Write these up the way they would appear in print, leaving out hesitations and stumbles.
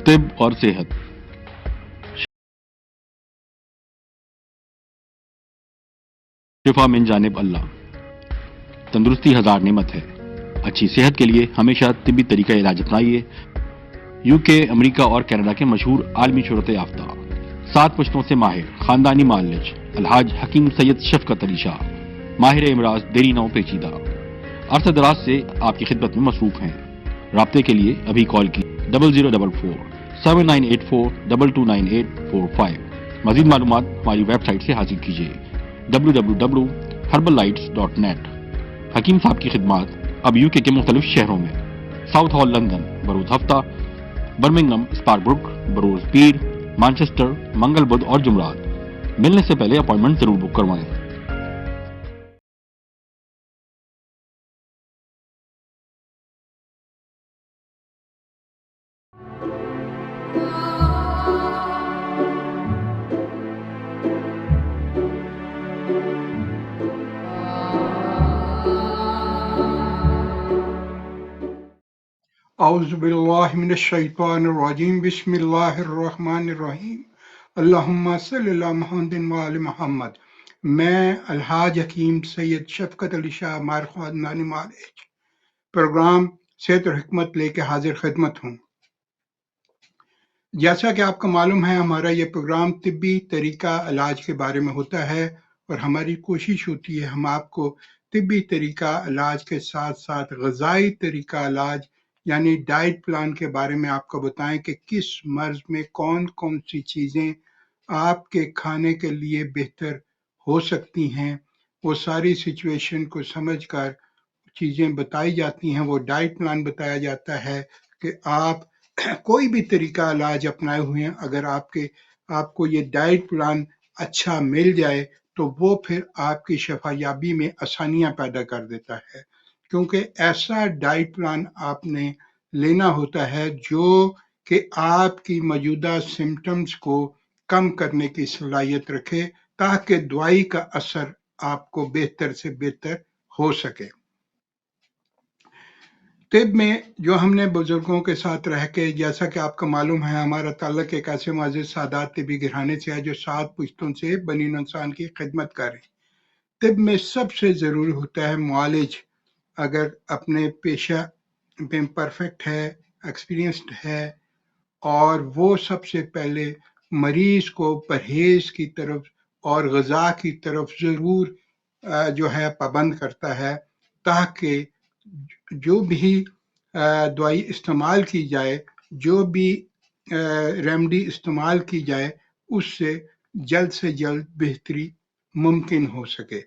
طب اور صحت، شفا من جانب اللہ۔ تندرستی ہزار نعمت ہے، اچھی صحت کے لیے ہمیشہ طبی طریقہ علاج اپنائیے۔ UK، امریکہ اور کینیڈا کے مشہور عالمی شہرت یافتہ 7 پشتوں سے ماہر خاندانی معالج الحاج حکیم سید شفقت علی شاہ، ماہر امراض دیری نو پیچیدہ، عرصہ دراز سے آپ کی خدمت میں مصروف ہیں۔ رابطے کے لیے ابھی کال کی 0044-7984-229845۔ مزید معلومات ہماری ویب سائٹ سے حاصل کیجیے www.herbalites.net۔ حکیم صاحب کی خدمات اب UK کے مختلف شہروں میں: ساؤتھ ہال لندن بروز ہفتہ، برمنگھم اسپاربروک بروز پیر، مانچسٹر منگل بدھ اور جمعرات۔ ملنے سے پہلے اپوائنٹمنٹ ضرور بک کروائیں۔ اعوذ باللہ من الشیطان الرجیم، بسم اللہ الرحمن الرحیم، اللہم صلی اللہ محمد وآل محمد۔ میں الحاج حکیم سید شفقت علی شاہ، ماہر خاندانی معالج، پروگرام صحت اور حکمت لے کے حاضر خدمت ہوں۔ جیسا کہ آپ کو معلوم ہے، ہمارا یہ پروگرام طبی طریقہ علاج کے بارے میں ہوتا ہے، اور ہماری کوشش ہوتی ہے ہم آپ کو طبی طریقہ علاج کے ساتھ ساتھ غذائی طریقہ علاج یعنی ڈائٹ پلان کے بارے میں آپ کو بتائیں کہ کس مرض میں کون کون سی چیزیں آپ کے کھانے کے لیے بہتر ہو سکتی ہیں۔ وہ ساری سچویشن کو سمجھ کر چیزیں بتائی جاتی ہیں، وہ ڈائٹ پلان بتایا جاتا ہے کہ آپ کوئی بھی طریقہ علاج اپنائے ہوئے ہیں، اگر آپ کو یہ ڈائٹ پلان اچھا مل جائے تو وہ پھر آپ کی شفا یابی میں آسانیاں پیدا کر دیتا ہے، کیونکہ ایسا ڈائٹ پلان آپ نے لینا ہوتا ہے جو کہ آپ کی موجودہ سمٹمز کو کم کرنے کی صلاحیت رکھے تاکہ دوائی کا اثر آپ کو بہتر سے بہتر ہو سکے۔ طب میں جو ہم نے بزرگوں کے ساتھ رہ کے، جیسا کہ آپ کو معلوم ہے، ہمارا تعلق ایک ایسے معزز سادات طبی گھرانے سے ہے جو 7 پشتوں سے بنی نوع انسان کی خدمت کر رہے ہیں۔ طب میں سب سے ضروری ہوتا ہے معالج، اگر اپنے پیشہ میں پرفیکٹ ہے، ایکسپیرینسڈ ہے، اور وہ سب سے پہلے مریض کو پرہیز کی طرف اور غذا کی طرف ضرور جو ہے پابند کرتا ہے، تاکہ جو بھی دوائی استعمال کی جائے، جو بھی ریمڈی استعمال کی جائے، اس سے جلد بہتری ممکن ہو سکے۔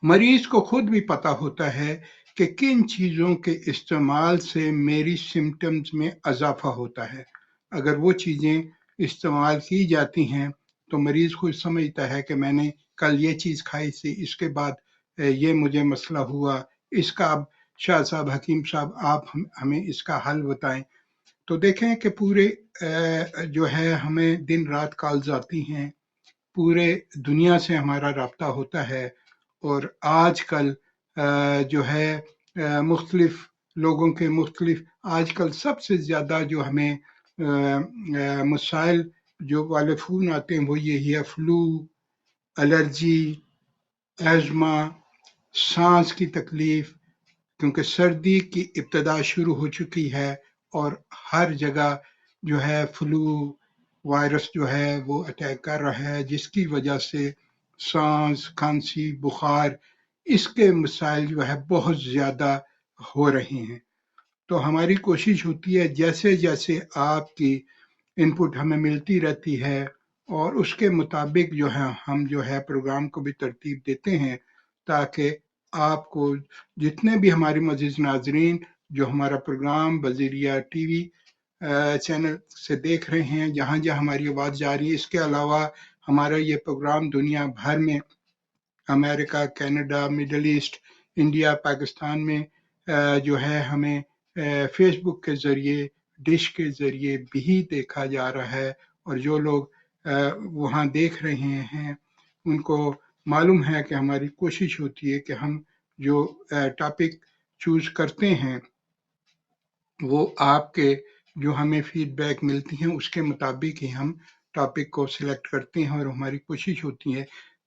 مریض کو خود بھی پتہ ہوتا ہے کہ کن چیزوں کے استعمال سے میری سمٹمز میں اضافہ ہوتا ہے۔ اگر وہ چیزیں استعمال کی جاتی ہیں تو مریض خود سمجھتا ہے کہ میں نے کل یہ چیز کھائی تھی، اس کے بعد یہ مجھے مسئلہ ہوا، اس کا اب شاہ صاحب، حکیم صاحب، آپ ہمیں اس کا حل بتائیں۔ تو دیکھیں کہ پورے جو ہے ہمیں دن رات کالز آتی ہیں، پورے دنیا سے ہمارا رابطہ ہوتا ہے، اور آج کل جو ہے مختلف لوگوں کے آج کل سب سے زیادہ جو ہمیں مسائل جو والے فون آتے ہیں وہ یہی ہے: فلو، الرجی، ایزما، سانس کی تکلیف، کیونکہ سردی کی ابتدا شروع ہو چکی ہے اور ہر جگہ جو ہے فلو وائرس جو ہے وہ اٹیک کر رہا ہے، جس کی وجہ سے سانس، کھانسی، بخار، اس کے مسائل جو ہے بہت زیادہ ہو رہے ہیں۔ تو ہماری کوشش ہوتی ہے جیسے جیسے آپ کی انپٹ ہمیں ملتی رہتی ہے، اور اس کے مطابق جو ہے ہم جو ہے پروگرام کو بھی ترتیب دیتے ہیں، تاکہ آپ کو جتنے بھی ہمارے معزز ناظرین جو ہمارا پروگرام بذریعہ ٹی وی چینل سے دیکھ رہے ہیں، جہاں جہاں ہماری آواز جا رہی ہے، اس کے علاوہ ہمارا یہ پروگرام دنیا بھر میں، امریکہ، Canada, Middle East, India, Pakistan میں جو ہے ہمیں فیس بک کے ذریعے، ڈش کے ذریعے بھی دیکھا جا رہا ہے، اور جو لوگ وہاں دیکھ رہے ہیں ان کو معلوم ہے کہ ہماری کوشش ہوتی ہے کہ ہم جو ٹاپک چوز کرتے ہیں وہ آپ کے جو ہمیں فیڈ بیک ملتی ہیں اس کے مطابق ہی ہم ٹاپک کو سلیکٹ کرتے ہیں، اور ہماری کوشش ہوتی ہے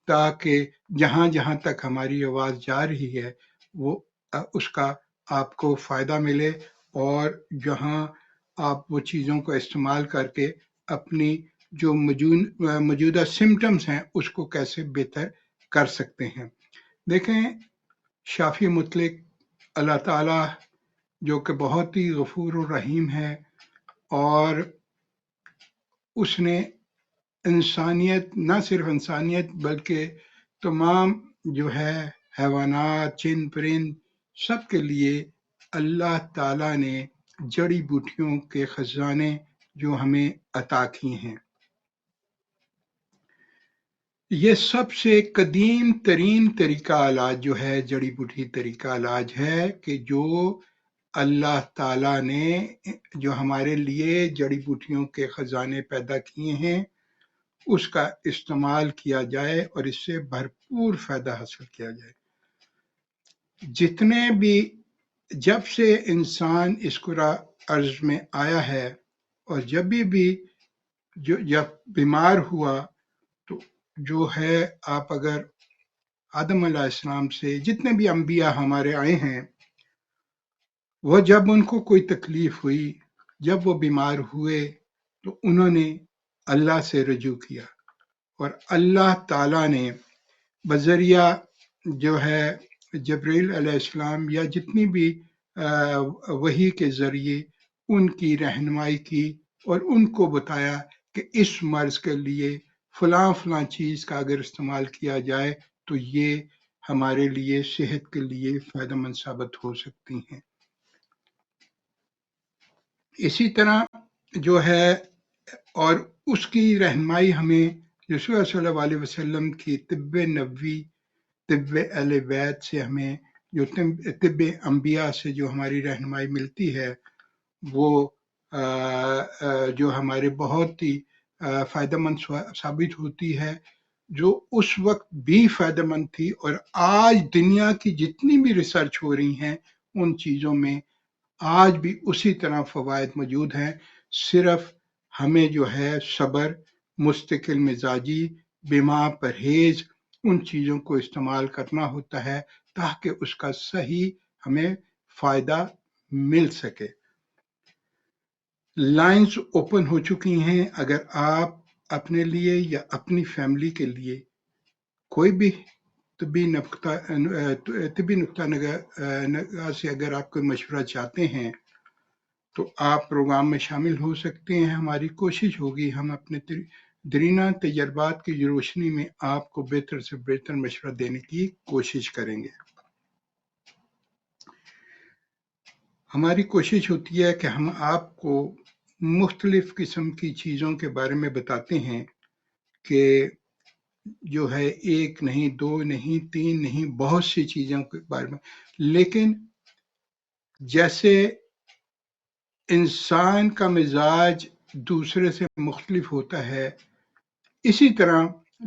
تاکہ جہاں جہاں تک ہماری آواز جا رہی ہے وہ اس کا آپ کو فائدہ ملے، اور جہاں آپ وہ چیزوں کو استعمال کر کے اپنی جو موجودہ سمٹمز ہیں اس کو کیسے بہتر کر سکتے ہیں۔ دیکھیں، شافی مطلق اللہ تعالیٰ جو کہ بہت ہی غفور الرحیم ہے، اور اس نے انسانیت، نہ صرف انسانیت بلکہ تمام جو ہے حیوانات، چند پرند، سب کے لیے اللہ تعالیٰ نے جڑی بوٹیوں کے خزانے جو ہمیں عطا کیے ہیں۔ یہ سب سے قدیم ترین طریقہ علاج جو ہے جڑی بوٹی طریقہ علاج ہے کہ جو اللہ تعالیٰ نے جو ہمارے لیے جڑی بوٹیوں کے خزانے پیدا کیے ہیں اس کا استعمال کیا جائے اور اس سے بھرپور فائدہ حاصل کیا جائے۔ جتنے بھی جب سے انسان اس کرہ ارض میں آیا ہے، اور جب جب بیمار ہوا تو جو ہے، آپ اگر آدم علیہ السلام سے جتنے بھی انبیاء ہمارے آئے ہیں، وہ جب ان کو کوئی تکلیف ہوئی، جب وہ بیمار ہوئے تو انہوں نے اللہ سے رجوع کیا، اور اللہ تعالیٰ نے بذریعہ جو ہے جبرائیل علیہ السلام یا جتنی بھی وحی کے ذریعے ان کی رہنمائی کی، اور ان کو بتایا کہ اس مرض کے لیے فلاں فلاں چیز کا اگر استعمال کیا جائے تو یہ ہمارے لیے صحت کے لیے فائدہ مند ثابت ہو سکتی ہیں۔ اسی طرح جو ہے، اور اس کی رہنمائی ہمیں رسول صلی اللہ علیہ وسلم کی طب نبوی، طب اہل بیت سے ہمیں جو طب انبیاء سے جو ہماری رہنمائی ملتی ہے وہ جو ہمارے بہت ہی فائدہ مند ثابت ہوتی ہے، جو اس وقت بھی فائدہ مند تھی، اور آج دنیا کی جتنی بھی ریسرچ ہو رہی ہیں ان چیزوں میں آج بھی اسی طرح فوائد موجود ہیں۔ صرف ہمیں جو ہے صبر، مستقل مزاجی، بیمار پرہیز، ان چیزوں کو استعمال کرنا ہوتا ہے تاکہ اس کا صحیح ہمیں فائدہ مل سکے۔ لائنز اوپن ہو چکی ہیں، اگر آپ اپنے لیے یا اپنی فیملی کے لیے کوئی بھی طبی نقطہ نگاہ سے اگر آپ کوئی مشورہ چاہتے ہیں تو آپ پروگرام میں شامل ہو سکتے ہیں۔ ہماری کوشش ہوگی ہم اپنے دیرینہ تجربات کی روشنی میں آپ کو بہتر سے بہتر مشورہ دینے کی کوشش کریں گے۔ ہماری کوشش ہوتی ہے کہ ہم آپ کو مختلف قسم کی چیزوں کے بارے میں بتاتے ہیں کہ جو ہے ایک نہیں، دو نہیں، تین نہیں، بہت سی چیزوں کے بارے میں، لیکن جیسے انسان کا مزاج دوسرے سے مختلف ہوتا ہے، اسی طرح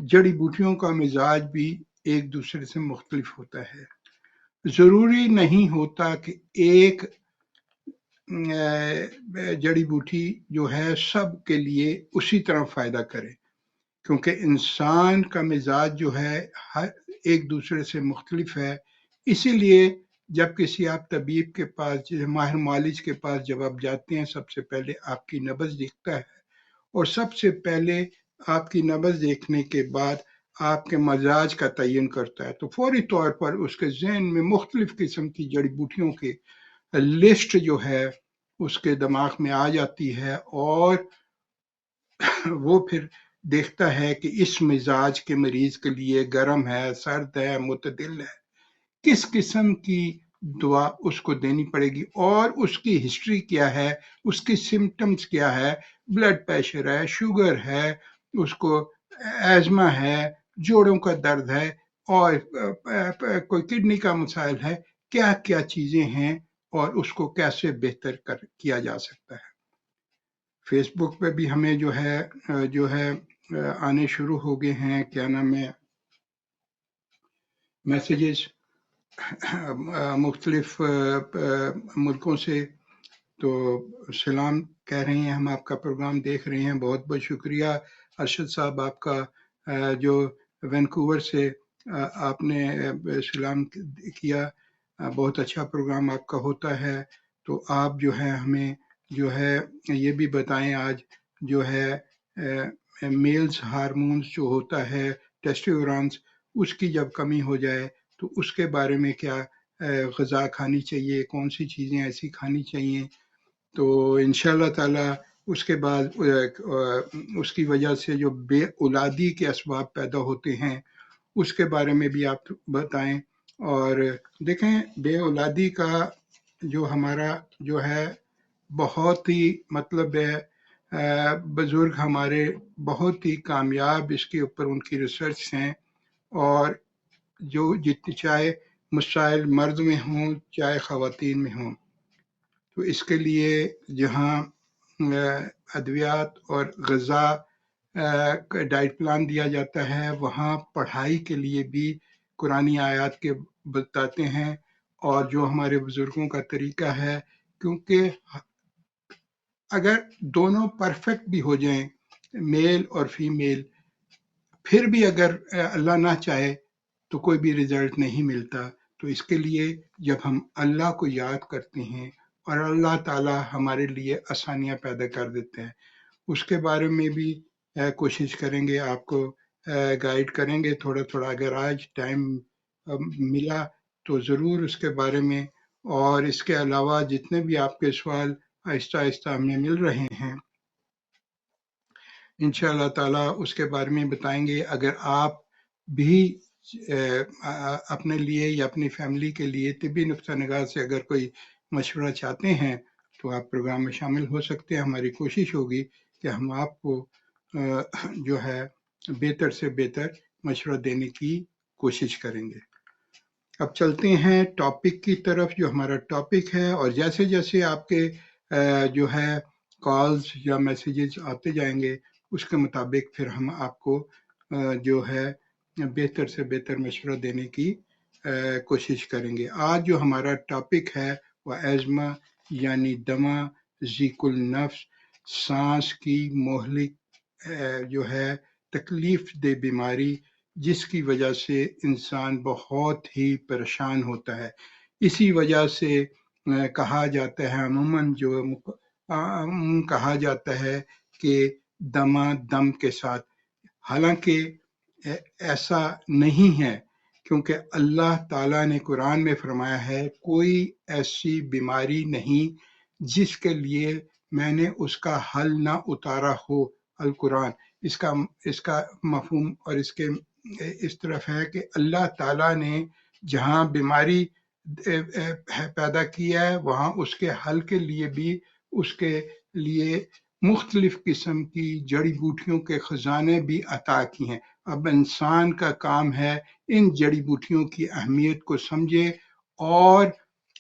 جڑی بوٹیوں کا مزاج بھی ایک دوسرے سے مختلف ہوتا ہے۔ ضروری نہیں ہوتا کہ ایک جڑی بوٹی جو ہے سب کے لیے اسی طرح فائدہ کرے، کیونکہ انسان کا مزاج جو ہے ایک دوسرے سے مختلف ہے۔ اسی لیے جب کسی آپ طبیب کے پاس، ماہر معالج کے پاس جب آپ جاتے ہیں، سب سے پہلے آپ کی نبض دیکھتا ہے، اور سب سے پہلے آپ کی نبض دیکھنے کے بعد آپ کے مزاج کا تعین کرتا ہے، تو فوری طور پر اس کے ذہن میں مختلف قسم کی جڑی بوٹیوں کے لسٹ جو ہے اس کے دماغ میں آ جاتی ہے، اور وہ پھر دیکھتا ہے کہ اس مزاج کے مریض کے لیے گرم ہے، سرد ہے، معتدل ہے، کس قسم کی دوا اس کو دینی پڑے گی، اور اس کی ہسٹری کیا ہے، اس کی سمٹمز کیا ہے، بلڈ پریشر ہے، شوگر ہے، اس کو ایزما ہے، جوڑوں کا درد ہے، اور کوئی کڈنی کا مسائل ہے، کیا کیا چیزیں ہیں، اور اس کو کیسے بہتر کیا جا سکتا ہے۔ فیس بک پہ بھی ہمیں جو ہے آنے شروع ہو گئے ہیں، کیا نام ہے، میسیجز مختلف ملکوں سے، تو سلام کہہ رہے ہیں ہم آپ کا پروگرام دیکھ رہے ہیں. بہت بہت شکریہ ارشد صاحب آپ کا جو وینکوور سے آپ نے سلام کیا. بہت اچھا پروگرام آپ کا ہوتا ہے. تو آپ جو ہے ہمیں جو ہے یہ بھی بتائیں آج جو ہے میلز ہارمونز جو ہوتا ہے ٹیسٹوسٹیرون اس کی جب کمی ہو جائے تو اس کے بارے میں کیا غذا کھانی چاہیے, کون سی چیزیں ایسی کھانی چاہیے. تو انشاءاللہ تعالی اس کے بعد اس کی وجہ سے جو بے اولادی کے اسباب پیدا ہوتے ہیں اس کے بارے میں بھی آپ بتائیں. اور دیکھیں بے اولادی کا جو ہمارا جو ہے بہت ہی مطلب ہے, بزرگ ہمارے بہت ہی کامیاب اس کے اوپر ان کی ریسرچ ہیں, اور جو جتنی چاہے مسائل مرد میں ہوں چاہے خواتین میں ہوں, تو اس کے لیے جہاں ادویات اور غذا کا ڈائٹ پلان دیا جاتا ہے وہاں پڑھائی کے لیے بھی قرآنی آیات کے بتاتے ہیں, اور جو ہمارے بزرگوں کا طریقہ ہے, کیونکہ اگر دونوں پرفیکٹ بھی ہو جائیں میل اور فیمیل, پھر بھی اگر اللہ نہ چاہے تو کوئی بھی رزلٹ نہیں ملتا. تو اس کے لیے جب ہم اللہ کو یاد کرتے ہیں اور اللہ تعالی ہمارے لیے آسانیاں پیدا کر دیتے ہیں, اس کے بارے میں بھی کوشش کریں گے, آپ کو گائیڈ کریں گے تھوڑا تھوڑا. اگر آج ٹائم ملا تو ضرور اس کے بارے میں, اور اس کے علاوہ جتنے بھی آپ کے سوال آہستہ آہستہ ہمیں مل رہے ہیں انشاءاللہ تعالی اس کے بارے میں بتائیں گے. اگر آپ بھی اپنے لیے یا اپنی فیملی کے لیے طبی نقطہ نگاہ سے اگر کوئی مشورہ چاہتے ہیں تو آپ پروگرام میں شامل ہو سکتے ہیں. ہماری کوشش ہوگی کہ ہم آپ کو جو ہے بہتر سے بہتر مشورہ دینے کی کوشش کریں گے. اب چلتے ہیں ٹاپک کی طرف جو ہمارا ٹاپک ہے, اور جیسے جیسے آپ کے جو ہے کالز یا میسیجز آتے جائیں گے اس کے مطابق پھر ہم آپ کو جو ہے بہتر سے بہتر مشورہ دینے کی کوشش کریں گے. آج جو ہمارا ٹاپک ہے وہ ایزما یعنی دمہ ضیق النفس, سانس کی مہلک جو ہے تکلیف دہ بیماری جس کی وجہ سے انسان بہت ہی پریشان ہوتا ہے. اسی وجہ سے کہا جاتا ہے عموماً جو کہا جاتا ہے کہ دمہ دم کے ساتھ, حالانکہ ایسا نہیں ہے, کیونکہ اللہ تعالیٰ نے قرآن میں فرمایا ہے کوئی ایسی بیماری نہیں جس کے لیے میں نے اس کا حل نہ اتارا ہو. القرآن اس کا مفہوم اور اس طرف ہے کہ اللہ تعالیٰ نے جہاں بیماری پیدا کیا ہے وہاں اس کے حل کے لیے بھی اس کے لیے مختلف قسم کی جڑی بوٹیوں کے خزانے بھی عطا کی ہیں. اب انسان کا کام ہے ان جڑی بوٹیوں کی اہمیت کو سمجھے اور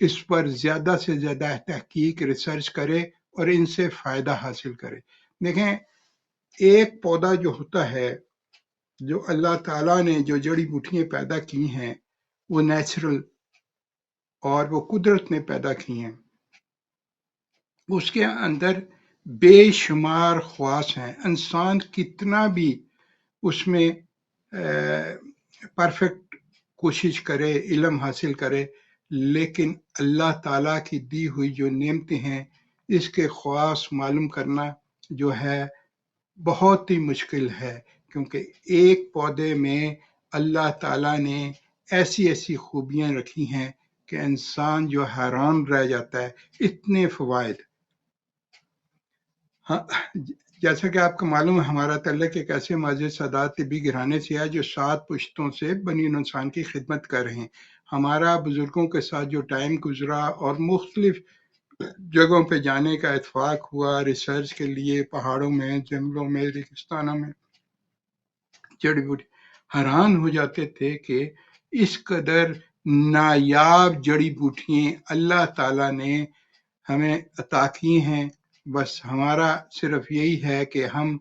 اس پر زیادہ سے زیادہ تحقیق ریسرچ کرے اور ان سے فائدہ حاصل کرے. دیکھیں ایک پودا جو ہوتا ہے, جو اللہ تعالیٰ نے جو جڑی بوٹیاں پیدا کی ہیں وہ نیچرل اور وہ قدرت نے پیدا کی ہیں, اس کے اندر بے شمار خواص ہیں. انسان کتنا بھی اس میں پرفیکٹ کوشش کرے, علم حاصل کرے, لیکن اللہ تعالیٰ کی دی ہوئی جو نعمتیں ہیں اس کے خواص معلوم کرنا جو ہے بہت ہی مشکل ہے, کیونکہ ایک پودے میں اللہ تعالیٰ نے ایسی ایسی خوبیاں رکھی ہیں کہ انسان جو حیران رہ جاتا ہے, اتنے فوائد. جیسا کہ آپ کو معلوم ہے ہمارا تعلق ایک ایسے معزز سادات طبی گھرانے سے ہے جو 7 پشتوں سے بنی انسان کی خدمت کر رہے ہیں. ہمارا بزرگوں کے ساتھ جو ٹائم گزرا اور مختلف جگہوں پہ جانے کا اتفاق ہوا ریسرچ کے لیے, پہاڑوں میں, جنگلوں میں, ریگستانوں میں, جڑی بوٹی, حیران ہو جاتے تھے کہ اس قدر نایاب جڑی بوٹیاں اللہ تعالیٰ نے ہمیں عطا کی ہیں. بس ہمارا صرف یہی ہے کہ ہم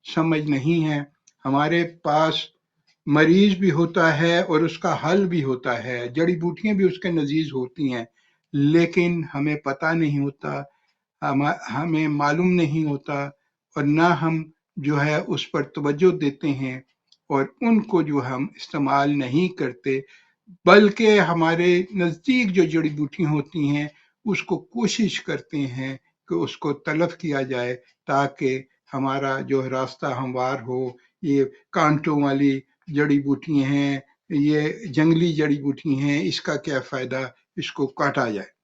سمجھ نہیں ہیں. ہمارے پاس مریض بھی ہوتا ہے اور اس کا حل بھی ہوتا ہے, جڑی بوٹیاں بھی اس کے نزدیک ہوتی ہیں, لیکن ہمیں پتہ نہیں ہوتا ہمیں معلوم نہیں ہوتا اور نہ ہم جو ہے اس پر توجہ دیتے ہیں اور ان کو جو ہم استعمال نہیں کرتے، بلکہ ہمارے نزدیک جو جڑی بوٹیاں ہوتی ہیں اس کو کوشش کرتے ہیں کہ اس کو تلف کیا جائے تاکہ ہمارا جو راستہ ہموار ہو۔ یہ کانٹوں والی جڑی بوٹیاں ہیں، یہ جنگلی جڑی بوٹی ہیں، اس کا کیا فائدہ، اس کو کاٹا جائے۔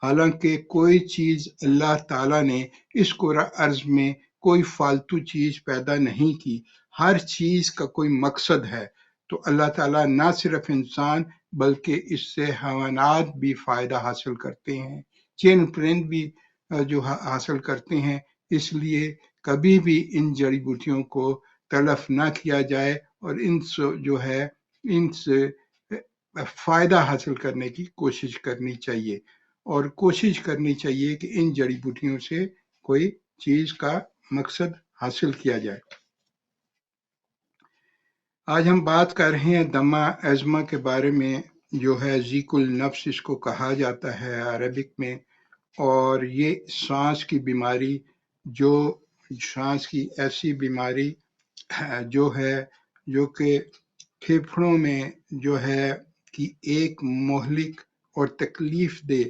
حالانکہ کوئی چیز اللہ تعالیٰ نے اس ارض میں کوئی فالتو چیز پیدا نہیں کی، ہر چیز کا کوئی مقصد ہے۔ تو اللہ تعالیٰ نہ صرف انسان بلکہ اس سے حیوانات بھی فائدہ حاصل کرتے ہیں، چین پرند بھی جو حاصل کرتے ہیں۔ اس لیے کبھی بھی ان جڑی بوٹیوں کو تلف نہ کیا جائے اور ان سے جو ہے ان سے فائدہ حاصل کرنے کی کوشش کرنی چاہیے، اور کوشش کرنی چاہیے کہ ان جڑی بوٹیوں سے کوئی چیز کا مقصد حاصل کیا جائے۔ آج ہم بات کر رہے ہیں دمہ ازمہ کے بارے میں، جو ہے ضیق النفس اس کو کہا جاتا ہے عربک میں، اور یہ سانس کی بیماری، جو سانس کی ایسی بیماری جو ہے جو کہ پھیپھڑوں میں جو ہے کہ ایک مہلک اور تکلیف دہ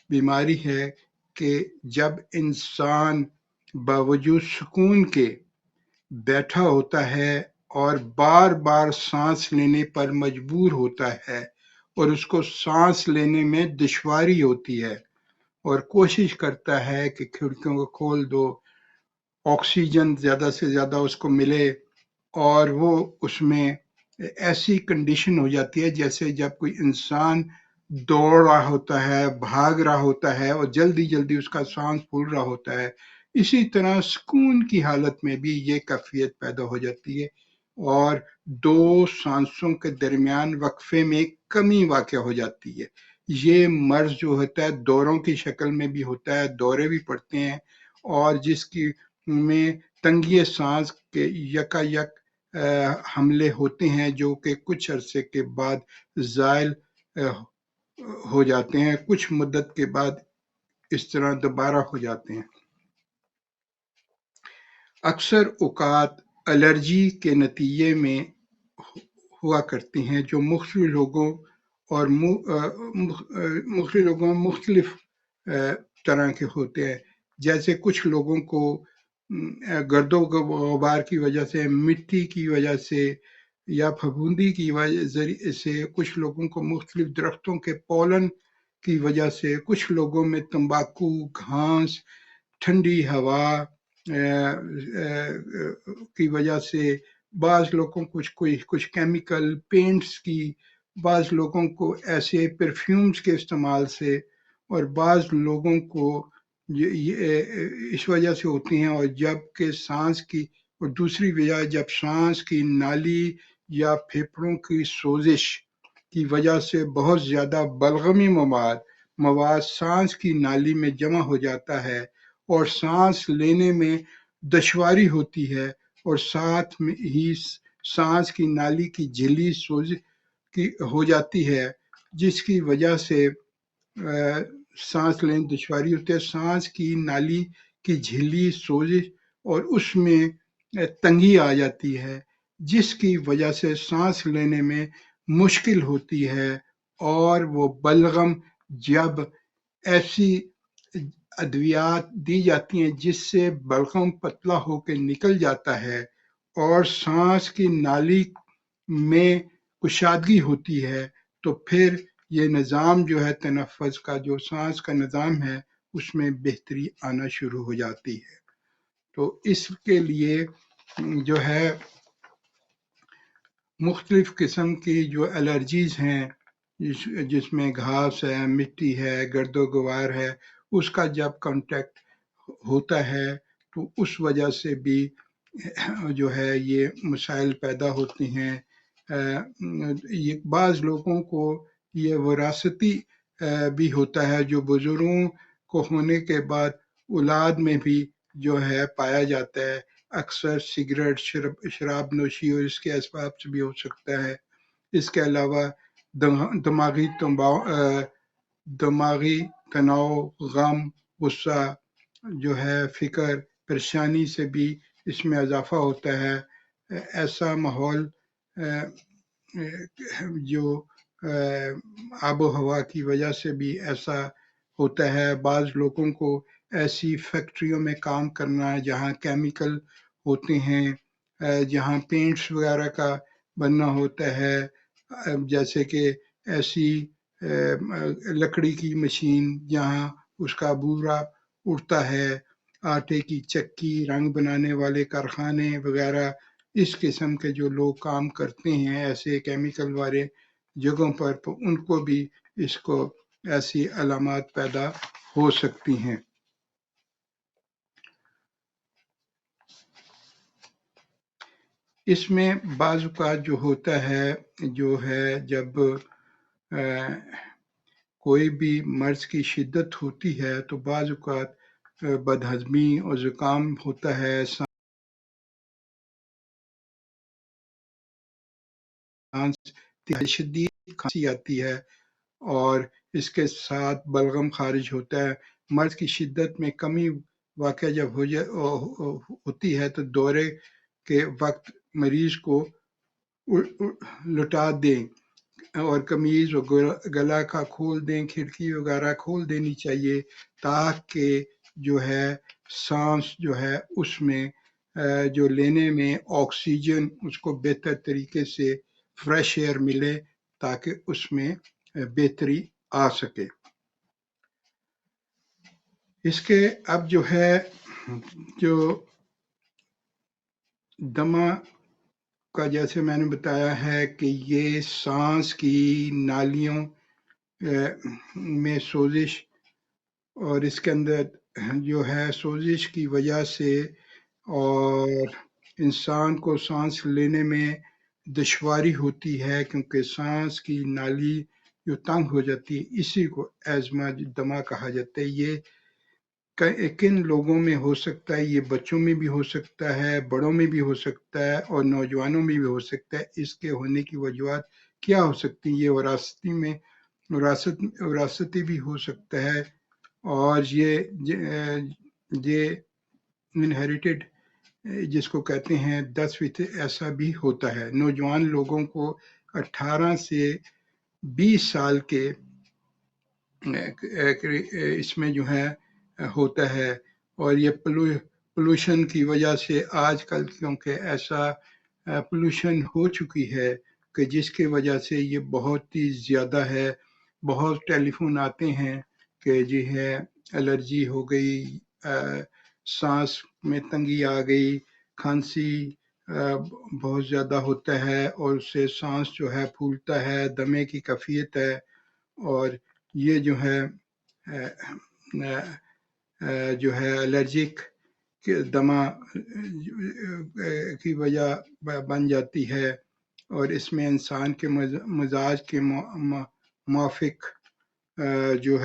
بیماری ہے کہ جب انسان باوجود سکون کے بیٹھا ہوتا ہے اور بار بار سانس لینے پر مجبور ہوتا ہے اور اس کو سانس لینے میں دشواری ہوتی ہے اور کوشش کرتا ہے کہ کھڑکیوں کو کھول دو، آکسیجن زیادہ سے زیادہ اس کو ملے، اور وہ اس میں ایسی کنڈیشن ہو جاتی ہے جیسے جب کوئی انسان دوڑ رہا ہوتا ہے، بھاگ رہا ہوتا ہے اور جلدی جلدی اس کا سانس پھول رہا ہوتا ہے۔ اسی طرح سکون کی حالت میں بھی یہ کیفیت پیدا ہو جاتی ہے اور دو سانسوں کے درمیان وقفے میں کمی واقع ہو جاتی ہے۔ یہ مرض جو ہوتا ہے دوروں کی شکل میں بھی ہوتا ہے، دورے بھی پڑتے ہیں، اور جس کی میں تنگی سانس کے یکا یک حملے ہوتے ہیں جو کہ کچھ عرصے کے بعد زائل ہو جاتے ہیں، کچھ مدت کے بعد اس طرح دوبارہ ہو جاتے ہیں۔ اکثر اوقات الرجی کے نتیجے میں ہوا کرتی ہیں جو مختلف لوگوں مختلف طرح کے ہوتے ہیں۔ جیسے کچھ لوگوں کو گرد و غبار کی وجہ سے، مٹی کی وجہ سے یا پھپھوندی کی وجہ سے، کچھ لوگوں کو مختلف درختوں کے پولن کی وجہ سے، کچھ لوگوں میں تمباکو، گھاس، ٹھنڈی ہوا کی وجہ سے، بعض لوگوں کو کچھ کیمیکل پینٹس کی، بعض لوگوں کو ایسے پرفیومز کے استعمال سے، اور بعض لوگوں کو اس وجہ سے ہوتی ہیں، اور جب کہ سانس کی، اور دوسری وجہ جب سانس کی نالی یا پھیپھڑوں کی سوزش کی وجہ سے بہت زیادہ بلغمی مواد سانس کی نالی میں جمع ہو جاتا ہے اور سانس لینے میں دشواری ہوتی ہے، اور ساتھ میں ہی سانس کی نالی کی جھلی سوزش ہو جاتی ہے، جس کی وجہ سے سانس لینے دشواری ہوتی ہے، سانس کی نالی کی جھلی سوزش اور اس میں تنگی آ جاتی ہے، جس کی وجہ سے سانس لینے میں مشکل ہوتی ہے، اور وہ بلغم جب ایسی ادویات دی جاتی ہیں جس سے بلغم پتلا ہو کے نکل جاتا ہے اور سانس کی نالی میں کشادگی ہوتی ہے، تو پھر یہ نظام جو ہے تنفس کا، جو سانس کا نظام ہے، اس میں بہتری آنا شروع ہو جاتی ہے۔ تو اس کے لیے جو ہے مختلف قسم کی جو الرجیز ہیں، جس میں گھاس ہے، مٹی ہے، گرد و غبار ہے، اس کا جب کانٹیکٹ ہوتا ہے تو اس وجہ سے بھی جو ہے یہ مسائل پیدا ہوتے ہیں۔ بعض لوگوں کو یہ وراثتی بھی ہوتا ہے، جو بزرگوں کو ہونے کے بعد اولاد میں بھی جو ہے پایا جاتا ہے، اکثر سگریٹ، شراب نوشی اور اس کے اسباب سے بھی ہو سکتا ہے۔ اس کے علاوہ دماغی تناؤ، غم، غصہ، جو ہے فکر پریشانی سے بھی اس میں اضافہ ہوتا ہے. ایسا ماحول جو آب و ہوا کی وجہ سے بھی ایسا ہوتا ہے. بعض لوگوں کو ایسی فیکٹریوں میں کام کرنا ہے جہاں کیمیکل ہوتے ہیں، جہاں پینٹس وغیرہ کا بننا ہوتا ہے، جیسے کہ ایسی لکڑی کی مشین جہاں اس کا بورا اڑتا ہے، آٹے کی چکی، رنگ بنانے والے کارخانے وغیرہ. اس قسم کے جو لوگ کام کرتے ہیں ایسے کیمیکل والے جگہوں پر، تو ان کو بھی اس کو ایسی علامات پیدا ہو سکتی ہیں. اس میں بعض اوقات جو ہوتا ہے جو ہے جب کوئی بھی مرض کی شدت ہوتی ہے تو بعض اوقات بدہضمی اور زکام ہوتا ہے، شدید کھانسی آتی ہے اور اس کے ساتھ بلغم خارج ہوتا ہے. مرض کی شدت میں کمی واقع جب ہوتی ہے تو دورے کے وقت مریض کو لٹا دیں اور قمیض و گلا کا کھول دیں، کھڑکی وغیرہ کھول دینی چاہیے تاکہ جو ہے سانس جو ہے اس میں جو لینے میں آکسیجن اس کو بہتر طریقے سے فریش ایئر ملے تاکہ اس میں بہتری آ سکے. اس کے اب جو ہے جو دمہ کا جیسے میں نے بتایا ہے کہ یہ سانس کی نالیوں میں سوزش، اور اس کے اندر جو ہے سوزش کی وجہ سے اور انسان کو سانس لینے میں دشواری ہوتی ہے کیونکہ سانس کی نالی جو تنگ ہو جاتی ہے، اسی کو ایزما دمہ کہا جاتا ہے. یہ کن لوگوں میں ہو سکتا ہے؟ یہ بچوں میں بھی ہو سکتا ہے، بڑوں میں بھی ہو سکتا ہے اور نوجوانوں میں بھی ہو سکتا ہے. اس کے ہونے کی وجوہات کیا ہو سکتی ہیں؟ یہ وراثتی بھی ہو سکتا ہے اور یہ انہیریٹڈ جس کو کہتے ہیں 10 ایسا بھی ہوتا ہے. نوجوان لوگوں کو 18 سے 20 سال کے اس میں جو ہے ہوتا ہے. اور یہ پولوشن کی وجہ سے آج کل کیونکہ ایسا پولوشن ہو چکی ہے کہ جس کی وجہ سے یہ بہت ہی زیادہ ہے. بہت ٹیلی فون آتے ہیں کہ جی ہے الرجی ہو گئی، سانس میں تنگی آ گئی، کھانسی بہت زیادہ ہوتا ہے اور اس سے سانس جو ہے پھولتا ہے، دمے کی کیفیت ہے. اور یہ جو ہے الرجک دمہ کی وجہ بن جاتی ہے اور اس میں انسان کے مزاج کے موافق جو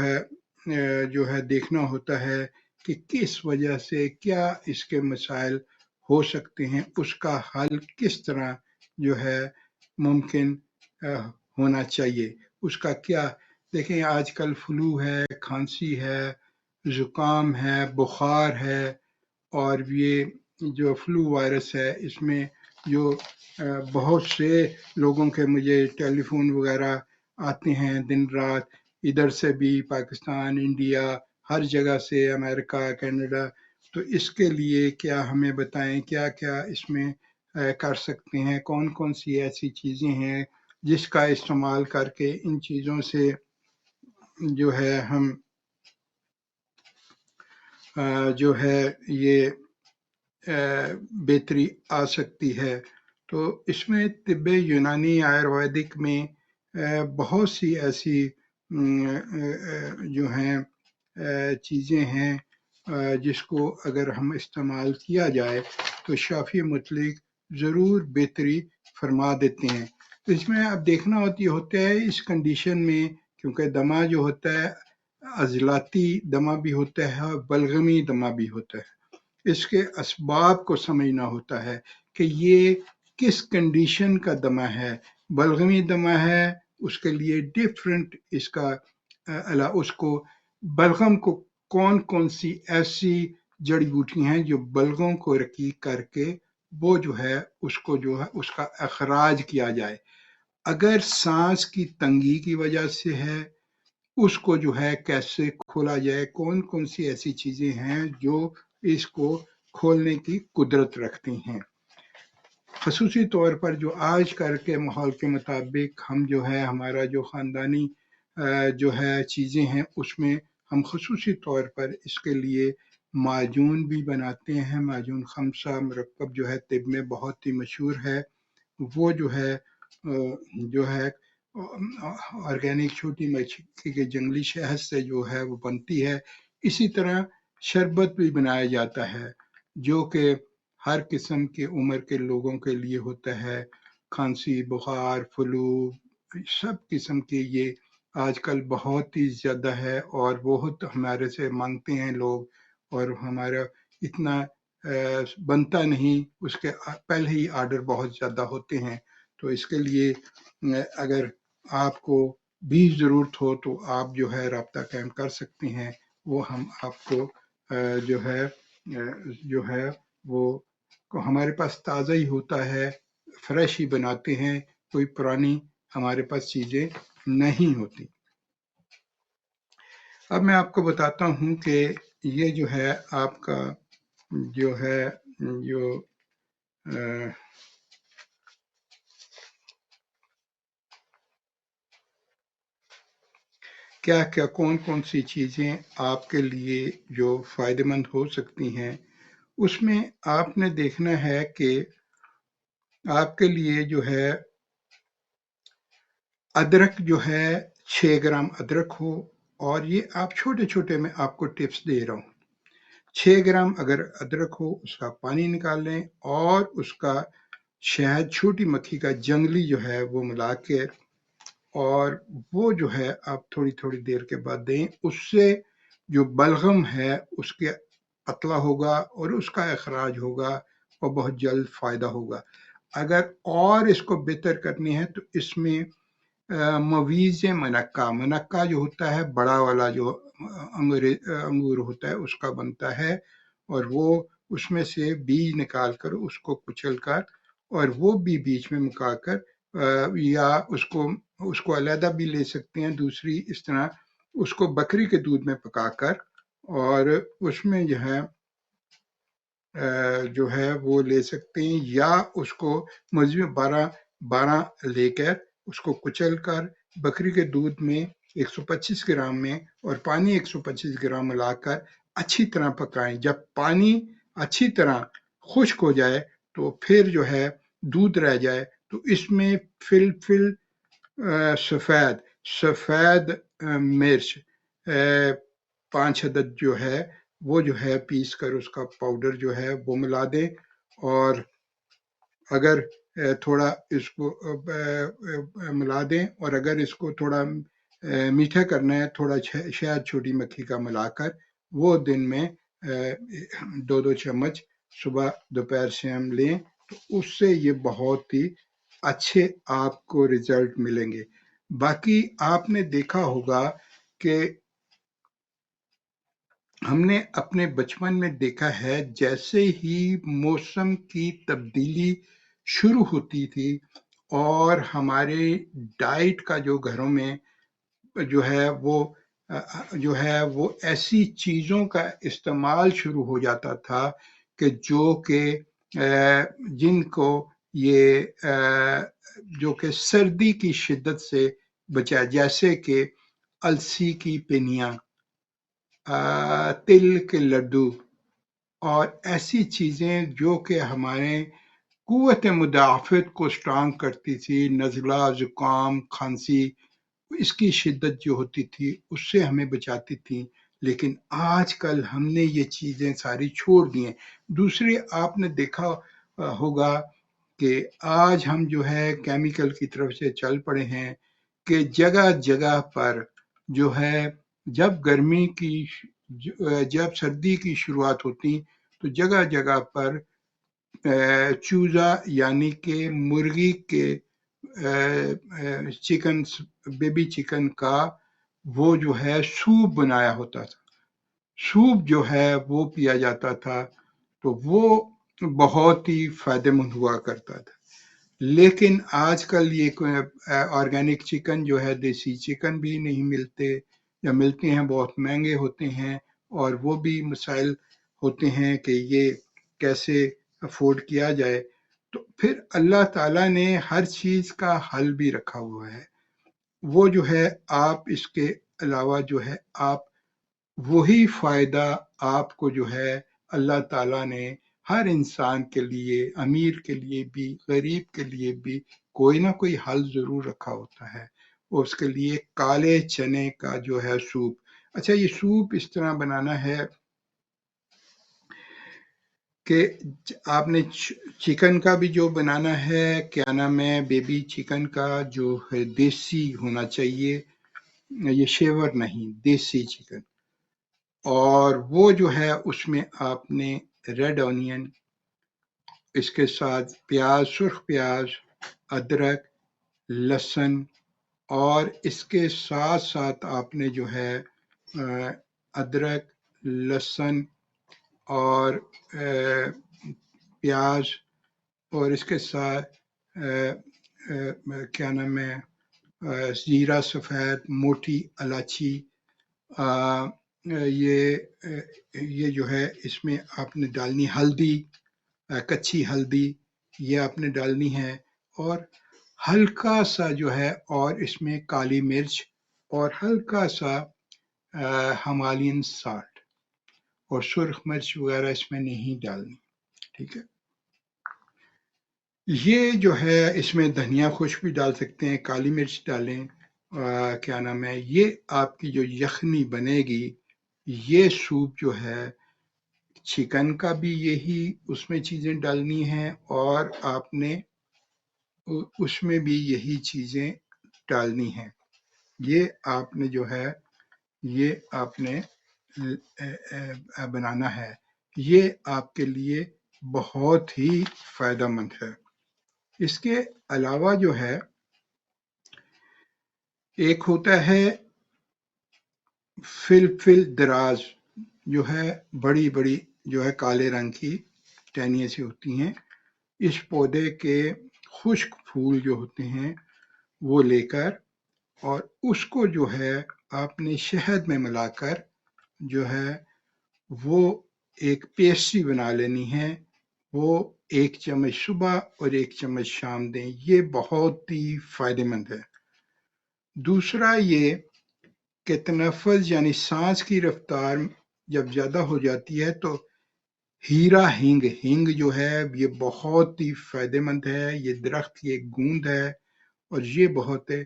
ہے دیکھنا ہوتا ہے کہ کس وجہ سے کیا اس کے مسائل ہو سکتے ہیں، اس کا حل کس طرح جو ہے ممکن ہونا چاہیے. اس کا کیا دیکھیں، آج کل فلو ہے، کھانسی ہے، زکام ہے، بخار ہے، اور یہ جو فلو وائرس ہے اس میں جو بہت سے لوگوں کے مجھے ٹیلی فون وغیرہ آتے ہیں دن رات، ادھر سے بھی، پاکستان، انڈیا، ہر جگہ سے، امریکہ، کینیڈا. تو اس کے لیے کیا ہمیں بتائیں کیا کیا اس میں کر سکتے ہیں، کون کون سی ایسی چیزیں ہیں جس کا استعمال کر کے ان چیزوں سے جو ہے ہم جو ہے یہ بہتری آ سکتی ہے. تو اس میں طب یونانی آیورویدک میں بہت سی ایسی جو ہیں چیزیں ہیں جس کو اگر ہم استعمال کیا جائے تو شافی مطلق ضرور بہتری فرما دیتے ہیں. تو اس میں اب دیکھنا ہوتا ہے اس کنڈیشن میں، کیونکہ دمہ جو ہوتا ہے عضلاتی دمہ بھی ہوتا ہے اور بلغمی دمہ بھی ہوتا ہے. اس کے اسباب کو سمجھنا ہوتا ہے کہ یہ کس کنڈیشن کا دمہ ہے. بلغمی دمہ ہے، اس کے لیے ڈیفرنٹ اس کو بلغم کو کون کون سی ایسی جڑی بوٹی ہیں جو بلغوں کو رقیق کر کے وہ جو ہے اس کو جو ہے اس کا اخراج کیا جائے. اگر سانس کی تنگی کی وجہ سے ہے اس کو جو ہے کیسے کھولا جائے, کون کون سی ایسی چیزیں ہیں جو اس کو کھولنے کی قدرت رکھتی ہیں. خصوصی طور پر جو آج کل کے ماحول کے مطابق ہم جو ہے ہمارا جو خاندانی جو ہے چیزیں ہیں اس میں ہم خصوصی طور پر اس کے لیے معجون بھی بناتے ہیں. معجون خمسہ مرکب جو ہے طب میں بہت ہی مشہور ہے, وہ جو ہے آرگینک چھوٹی مچھلی کے جنگلی شہد سے جو ہے وہ بنتی ہے. اسی طرح شربت بھی بنایا جاتا ہے جو کہ ہر قسم کی عمر کے لوگوں کے لیے ہوتا ہے. کھانسی, بخار, فلو, سب قسم کے یہ آج کل بہت ہی زیادہ ہے اور بہت ہمارے سے مانگتے ہیں لوگ, اور ہمارا اتنا بنتا نہیں, اس کے پہلے ہی آرڈر بہت زیادہ ہوتے ہیں. تو اس کے لیے اگر آپ کو بھی ضرورت ہو تو آپ جو ہے رابطہ قائم کر سکتے ہیں. وہ ہم آپ کو جو ہے وہ ہمارے پاس تازہ ہی ہوتا ہے, فریش ہی بناتے ہیں, کوئی پرانی ہمارے پاس چیزیں نہیں ہوتی. اب میں آپ کو بتاتا ہوں کہ یہ جو ہے آپ کا جو ہے جو کیا کون کون سی چیزیں آپ کے لیے جو فائدہ مند ہو سکتی ہیں. اس میں آپ نے دیکھنا ہے کہ آپ کے لیے جو ہے ادرک جو ہے 6 گرام ادرک ہو, اور یہ آپ چھوٹے چھوٹے میں آپ کو ٹپس دے رہا ہوں. 6 گرام اگر ادرک ہو اس کا پانی نکال لیں اور اس کا شہد چھوٹی مکھی کا جنگلی جو ہے وہ ملا کے, اور وہ جو ہے آپ تھوڑی تھوڑی دیر کے بعد دیں. اس سے جو بلغم ہے اس کے پتلا ہوگا اور اس کا اخراج ہوگا اور بہت جلد فائدہ ہوگا. اگر اور اس کو بہتر کرنی ہے تو اس میں مویز منقع جو ہوتا ہے بڑا والا جو انگور ہوتا ہے اس کا بنتا ہے, اور وہ اس میں سے بیج نکال کر اس کو کچل کر اور وہ بھی بیچ میں مکا کر یا اس کو علیحدہ بھی لے سکتے ہیں. دوسری اس طرح اس کو بکری کے دودھ میں پکا کر اور اس میں جو ہے وہ لے سکتے ہیں, یا اس کو مجموعی 12 لے کر اس کو کچل کر بکری کے دودھ میں 125 گرام میں اور پانی 125 گرام ملا کر اچھی طرح پکائیں. جب پانی اچھی طرح خشک ہو جائے تو پھر جو ہے دودھ رہ جائے تو اس میں فلفل سفید مرچ 5 عدد جو ہے وہ جو ہے پیس کر اس کا پاؤڈر جو ہے وہ ملا دیں. اور اگر تھوڑا اس کو ملا دیں, اور اگر اس کو تھوڑا میٹھا کرنا ہے تھوڑا شہد چھوٹی مکھی کا ملا کر وہ دن میں 2 چمچ صبح دوپہر شام لیں تو اس سے یہ بہت ہی اچھے آپ کو رزلٹ ملیں گے. باقی آپ نے دیکھا ہوگا کہ ہم نے اپنے بچپن میں دیکھا ہے جیسے ہی موسم کی تبدیلی شروع ہوتی تھی اور ہمارے ڈائٹ کا جو گھروں میں جو ہے وہ ایسی چیزوں کا استعمال شروع ہو جاتا تھا کہ جن کو یہ جو کہ سردی کی شدت سے بچا, جیسے کہ السی کی پنیاں, تل کے لڈو, اور ایسی چیزیں جو کہ ہمارے قوت مدافعت کو سٹرانگ کرتی تھی. نزلہ, زکام, کھانسی اس کی شدت جو ہوتی تھی اس سے ہمیں بچاتی تھی, لیکن آج کل ہم نے یہ چیزیں ساری چھوڑ دی ہیں. دوسری آپ نے دیکھا ہوگا کہ آج ہم جو ہے کیمیکل کی طرف سے چل پڑے ہیں کہ جگہ جگہ پر جو ہے جب سردی کی شروعات ہوتی تو جگہ جگہ پر چوزا یعنی کہ مرغی کے بیبی چکن کا وہ جو ہے سوپ بنایا ہوتا تھا. سوپ جو ہے وہ پیا جاتا تھا تو وہ بہت ہی فائدہ مند ہوا کرتا تھا. لیکن آج کل یہ آرگینک چکن جو ہے، دیسی چکن بھی نہیں ملتے، یا ملتے ہیں بہت مہنگے ہوتے ہیں، اور وہ بھی مسائل ہوتے ہیں کہ یہ کیسے افورڈ کیا جائے. تو پھر اللہ تعالیٰ نے ہر چیز کا حل بھی رکھا ہوا ہے. وہ جو ہے آپ اس کے علاوہ جو ہے آپ وہی فائدہ آپ کو جو ہے اللہ تعالیٰ نے ہر انسان کے لیے، امیر کے لیے بھی، غریب کے لیے بھی کوئی نہ کوئی حل ضرور رکھا ہوتا ہے. اور اس کے لیے کالے چنے کا جو ہے سوپ. اچھا، یہ سوپ اس طرح بنانا ہے کہ آپ نے چکن کا بھی جو بنانا ہے، کیا نام ہے، بیبی چکن کا جو ہے دیسی ہونا چاہیے، یہ شیور نہیں، دیسی چکن. اور وہ جو ہے اس میں آپ نے ریڈ آنین، اس کے ساتھ پیاز، سرخ پیاز، ادرک، لہسن، اور اس کے ساتھ ساتھ آپ نے جو ہے ادرک، لہسن اور پیاز، اور اس کے ساتھ کیا نام ہے، زیرہ سفید، موٹی الائچی، یہ جو ہے اس میں آپ نے ڈالنی ہلدی، کچی ہلدی یہ آپ نے ڈالنی ہے، اور ہلکا سا جو ہے، اور اس میں کالی مرچ اور ہلکا سا ہمالین سالٹ، اور سرخ مرچ وغیرہ اس میں نہیں ڈالنی. ٹھیک ہے. یہ جو ہے اس میں دھنیا خشک بھی ڈال سکتے ہیں، کالی مرچ ڈالیں. کیا نام ہے، یہ آپ کی جو یخنی بنے گی، یہ سوپ جو ہے چکن کا بھی یہی اس میں چیزیں ڈالنی ہیں، اور آپ نے اس میں بھی یہی چیزیں ڈالنی ہیں. یہ آپ نے جو ہے یہ آپ نے بنانا ہے. یہ آپ کے لیے بہت ہی فائدہ مند ہے. اس کے علاوہ جو ہے ایک ہوتا ہے فلفل دراز، جو ہے بڑی بڑی جو ہے کالے رنگ کی ٹہنیاں سی ہوتی ہیں. اس پودے کے خشک پھول جو ہوتے ہیں وہ لے کر، اور اس کو جو ہے آپ نے شہد میں ملا کر جو ہے وہ ایک پیسٹری بنا لینی ہے. وہ 1 چمچ صبح اور 1 چمچ شام دیں. یہ بہت ہی فائدہ مند ہے. دوسرا یہ کہ تنفس یعنی سانس کی رفتار جب زیادہ ہو جاتی ہے تو ہیرا ہینگ جو ہے یہ بہت ہی فائدہ مند ہے. یہ درخت کی ایک گوند ہے، اور یہ بہت ہے.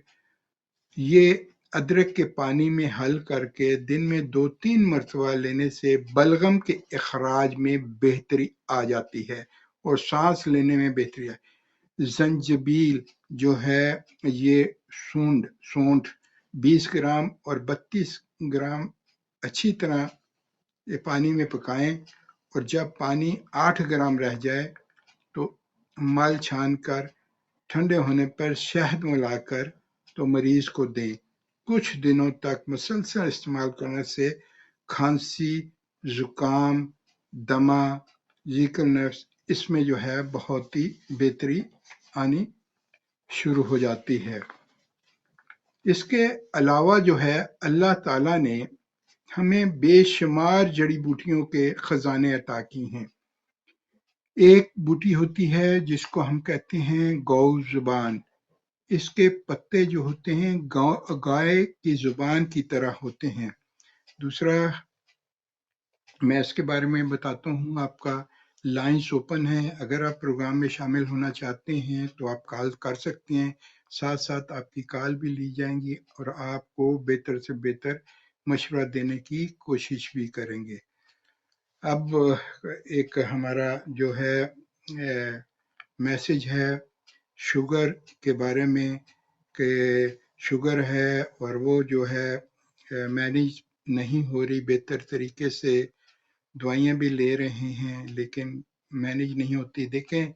یہ ادرک کے پانی میں حل کر کے دن میں 2-3 مرتبہ لینے سے بلغم کے اخراج میں بہتری آ جاتی ہے، اور سانس لینے میں بہتری ہے. زنجبیل جو ہے یہ سونڈ 20 گرام اور 32 گرام اچھی طرح یہ پانی میں پکائیں، اور جب پانی 8 گرام رہ جائے تو مل چھان کر ٹھنڈے ہونے پر شہد ملا کر تو مریض کو دیں. کچھ دنوں تک مسلسل استعمال کرنے سے کھانسی، زکام، دمہ، زیکل نفس اس میں جو ہے بہت ہی بہتری آنی شروع ہو جاتی ہے. اس کے علاوہ جو ہے اللہ تعالیٰ نے ہمیں بے شمار جڑی بوٹیوں کے خزانے عطا کی ہیں. ایک بوٹی ہوتی ہے جس کو ہم کہتے ہیں گو زبان. اس کے پتے جو ہوتے ہیں گائے کی زبان کی طرح ہوتے ہیں. دوسرا میں اس کے بارے میں بتاتا ہوں. آپ کا لائنز اوپن ہیں، اگر آپ پروگرام میں شامل ہونا چاہتے ہیں تو آپ کال کر سکتے ہیں. ساتھ ساتھ آپ کی کال بھی لی جائیں گی، اور آپ کو بہتر سے بہتر مشورہ دینے کی کوشش بھی کریں گے. اب ایک ہمارا جو ہے میسج ہے شوگر کے بارے میں، کہ شوگر ہے اور وہ جو ہے مینیج نہیں ہو رہی بہتر طریقے سے. دوائیاں بھی لے رہے ہیں لیکن مینیج نہیں ہوتی. دیکھیں،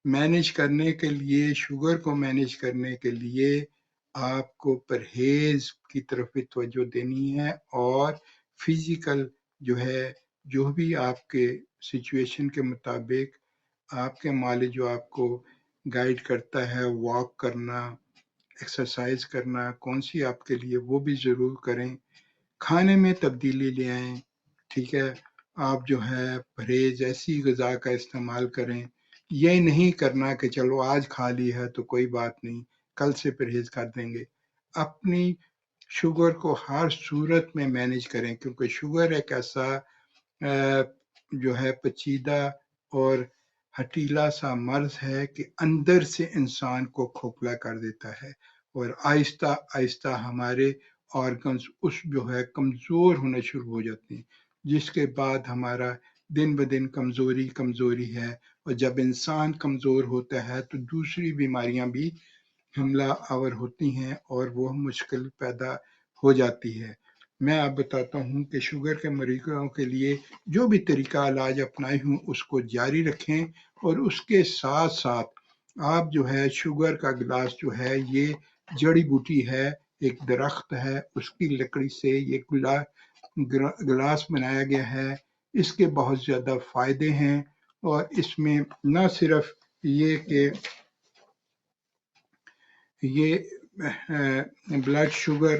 مینیج کرنے کے لیے، شوگر کو مینیج کرنے کے لیے آپ کو پرہیز کی طرف بھی توجہ دینی ہے، اور فزیکل جو ہے جو بھی آپ کے سچویشن کے مطابق آپ کے مالک جو آپ کو گائیڈ کرتا ہے، واک کرنا، ایکسرسائز کرنا کون سی آپ کے لیے، وہ بھی ضرور کریں. کھانے میں تبدیلی لے آئیں. ٹھیک ہے، آپ جو ہے پرہیز ایسی غذا کا استعمال کریں. یہ نہیں کرنا کہ چلو آج کھا لی ہے تو کوئی بات نہیں، کل سے پرہیز کر دیں گے. اپنی شوگر کو ہر صورت میں مینیج کریں، کیونکہ شوگر ایک ایسا جو ہے پیچیدہ اور ہٹیلا سا مرض ہے کہ اندر سے انسان کو کھوکھلا کر دیتا ہے، اور آہستہ آہستہ ہمارے آرگنز اس جو ہے کمزور ہونا شروع ہو جاتے ہیں، جس کے بعد ہمارا دن بدن کمزوری ہے. اور جب انسان کمزور ہوتا ہے تو دوسری بیماریاں بھی حملہ آور ہوتی ہیں اور وہ مشکل پیدا ہو جاتی ہے. میں آپ بتاتا ہوں کہ شوگر کے مریضوں کے لیے جو بھی طریقہ علاج اپنائی ہوں اس کو جاری رکھیں، اور اس کے ساتھ ساتھ آپ جو ہے شوگر کا گلاس جو ہے یہ جڑی بوٹی ہے، ایک درخت ہے، اس کی لکڑی سے یہ گلاس بنایا گیا ہے. اس کے بہت زیادہ فائدے ہیں، اور اس میں نہ صرف یہ کہ یہ بلڈ شوگر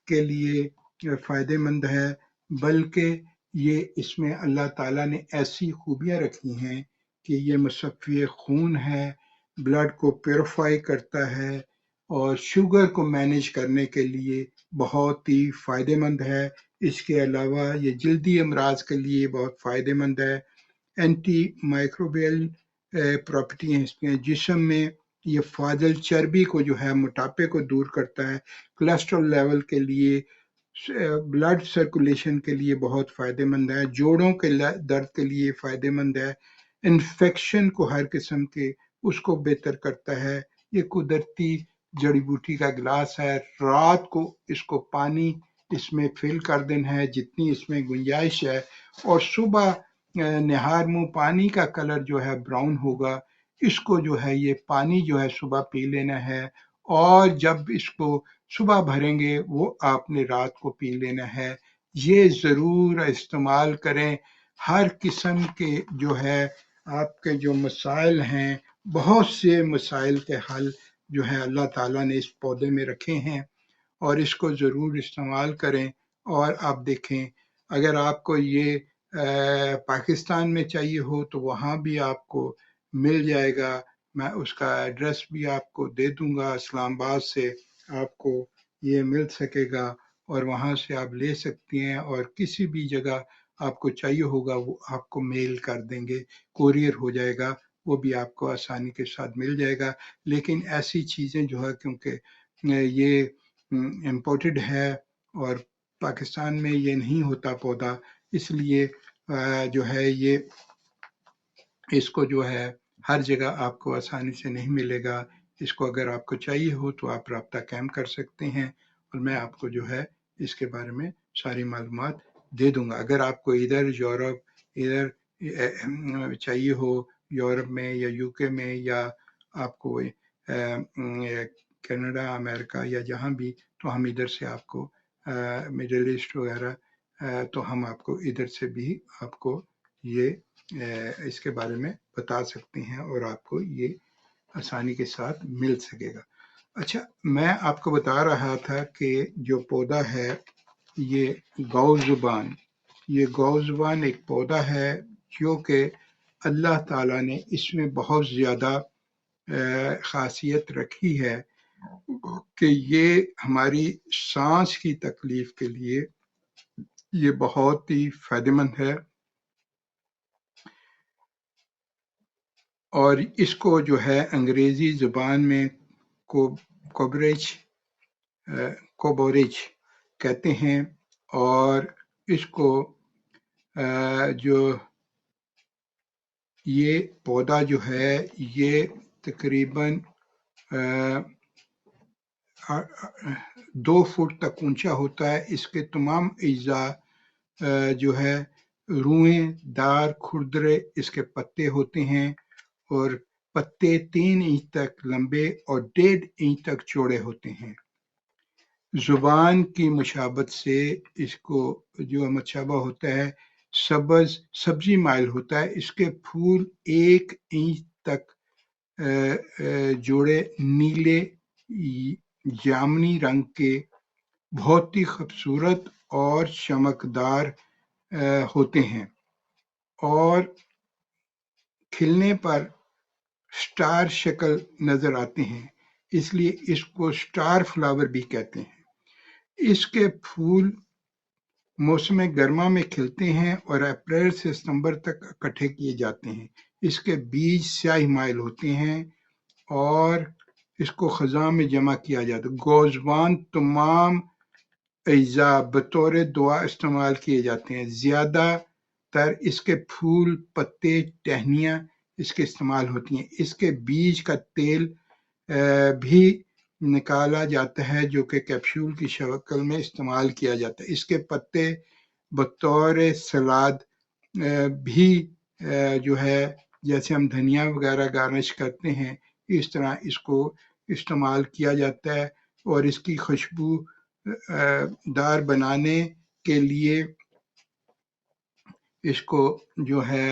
کے لیے فائدہ مند ہے، بلکہ یہ اس میں اللہ تعالیٰ نے ایسی خوبیاں رکھی ہیں کہ یہ مصفی خون ہے، بلڈ کو پیوریفائی کرتا ہے، اور شوگر کو مینیج کرنے کے لیے بہت ہی فائدہ مند ہے. اس کے علاوہ یہ جلدی امراض کے لیے بہت فائدہ مند ہے. اینٹی مائکروبیل پراپرٹی ہیں اس میں، جسم میں یہ فاضل چربی کو جو ہے موٹاپے کو دور کرتا ہے، کولیسٹرول لیول کے لیے، بلڈ سرکولیشن کے لیے بہت فائدہ مند ہے، جوڑوں کے درد کے لیے فائدہ مند ہے، انفیکشن کو ہر قسم کے اس کو بہتر کرتا ہے. یہ قدرتی جڑی بوٹی کا گلاس ہے. رات کو اس کو پانی اس میں فل کر دینا ہے جتنی اس میں گنجائش ہے، اور صبح نہار منہ پانی کا کلر جو ہے براؤن ہوگا، اس کو جو ہے یہ پانی جو ہے صبح پی لینا ہے، اور جب اس کو صبح بھریں گے وہ آپ نے رات کو پی لینا ہے. یہ ضرور استعمال کریں. ہر قسم کے جو ہے آپ کے جو مسائل ہیں، بہت سے مسائل کے حل جو ہے اللہ تعالیٰ نے اس پودے میں رکھے ہیں، اور اس کو ضرور استعمال کریں. اور آپ دیکھیں اگر آپ کو یہ پاکستان میں چاہیے ہو تو وہاں بھی آپ کو مل جائے گا. میں اس کا ایڈریس بھی آپ کو دے دوں گا، اسلام آباد سے آپ کو یہ مل سکے گا، اور وہاں سے آپ لے سکتے ہیں، اور کسی بھی جگہ آپ کو چاہیے ہوگا وہ آپ کو میل کر دیں گے، کوریئر ہو جائے گا، وہ بھی آپ کو آسانی کے ساتھ مل جائے گا. لیکن ایسی چیزیں جو ہے کیونکہ یہ امپورٹڈ ہے اور پاکستان میں یہ نہیں ہوتا پودا، اس لیے جو ہے یہ اس کو جو ہے ہر جگہ آپ کو آسانی سے نہیں ملے گا. اس کو اگر آپ کو چاہیے ہو تو آپ رابطہ قائم کر سکتے ہیں، اور میں آپ کو جو ہے اس کے بارے میں ساری معلومات دے دوں گا. اگر آپ کو ادھر یورپ ادھر چاہیے ہو، یورپ میں یا یو کے میں، یا آپ کو کینیڈا، امریکہ یا جہاں بھی، تو ہم ادھر سے آپ کو مڈل ایسٹ وغیرہ، تو ہم آپ کو ادھر سے بھی آپ کو یہ اس کے بارے میں بتا سکتے ہیں، اور آپ کو یہ آسانی کے ساتھ مل سکے گا. اچھا، میں آپ کو بتا رہا تھا کہ جو پودا ہے یہ گاؤ زبان ایک پودا ہے جو کہ اللہ تعالیٰ نے اس میں بہت زیادہ خاصیت رکھی ہے کہ یہ ہماری سانس کی تکلیف کے لیے یہ بہت ہی فائدہ مند ہے. اور اس کو جو ہے انگریزی زبان میں کوبوریج کہتے ہیں، اور اس کو جو یہ پودا جو ہے یہ تقریباً 2 فٹ تک اونچا ہوتا ہے. اس کے تمام اجزاء جو ہے روئیں دار کھردرے اس کے پتے ہوتے ہیں، اور پتے 3 انچ تک لمبے اور 1.5 انچ تک چوڑے ہوتے ہیں. زبان کی مشابت سے اس کو جو مشابہ ہوتا ہے سبزی مائل ہوتا ہے. اس کے پھول 1 انچ تک جوڑے نیلے جامنی رنگ کے بہت ہی خوبصورت اور چمکدار ہوتے ہیں اور کھلنے پر سٹار شکل نظر آتے ہیں، اس لیے اس کو سٹار فلاور بھی کہتے ہیں. اس کے پھول موسم گرما میں کھلتے ہیں اور اپریل سے ستمبر تک اکٹھے کیے جاتے ہیں. اس کے بیج سیاہ مائل ہوتے ہیں اور اس کو خزاں میں جمع کیا جاتا ہے. گوزبان تمام اجزاء بطور دوا استعمال کیے جاتے ہیں. زیادہ تر اس کے پھول، پتے، ٹہنیاں اس کے استعمال ہوتی ہیں. اس کے بیج کا تیل بھی نکالا جاتا ہے جو کہ کیپسول کی شکل میں استعمال کیا جاتا ہے. اس کے پتے بطور سلاد بھی جو ہے جیسے ہم دھنیا وغیرہ گارنش کرتے ہیں اس طرح اس کو استعمال کیا جاتا ہے اور اس کی خوشبو دار بنانے کے لیے اس کو جو ہے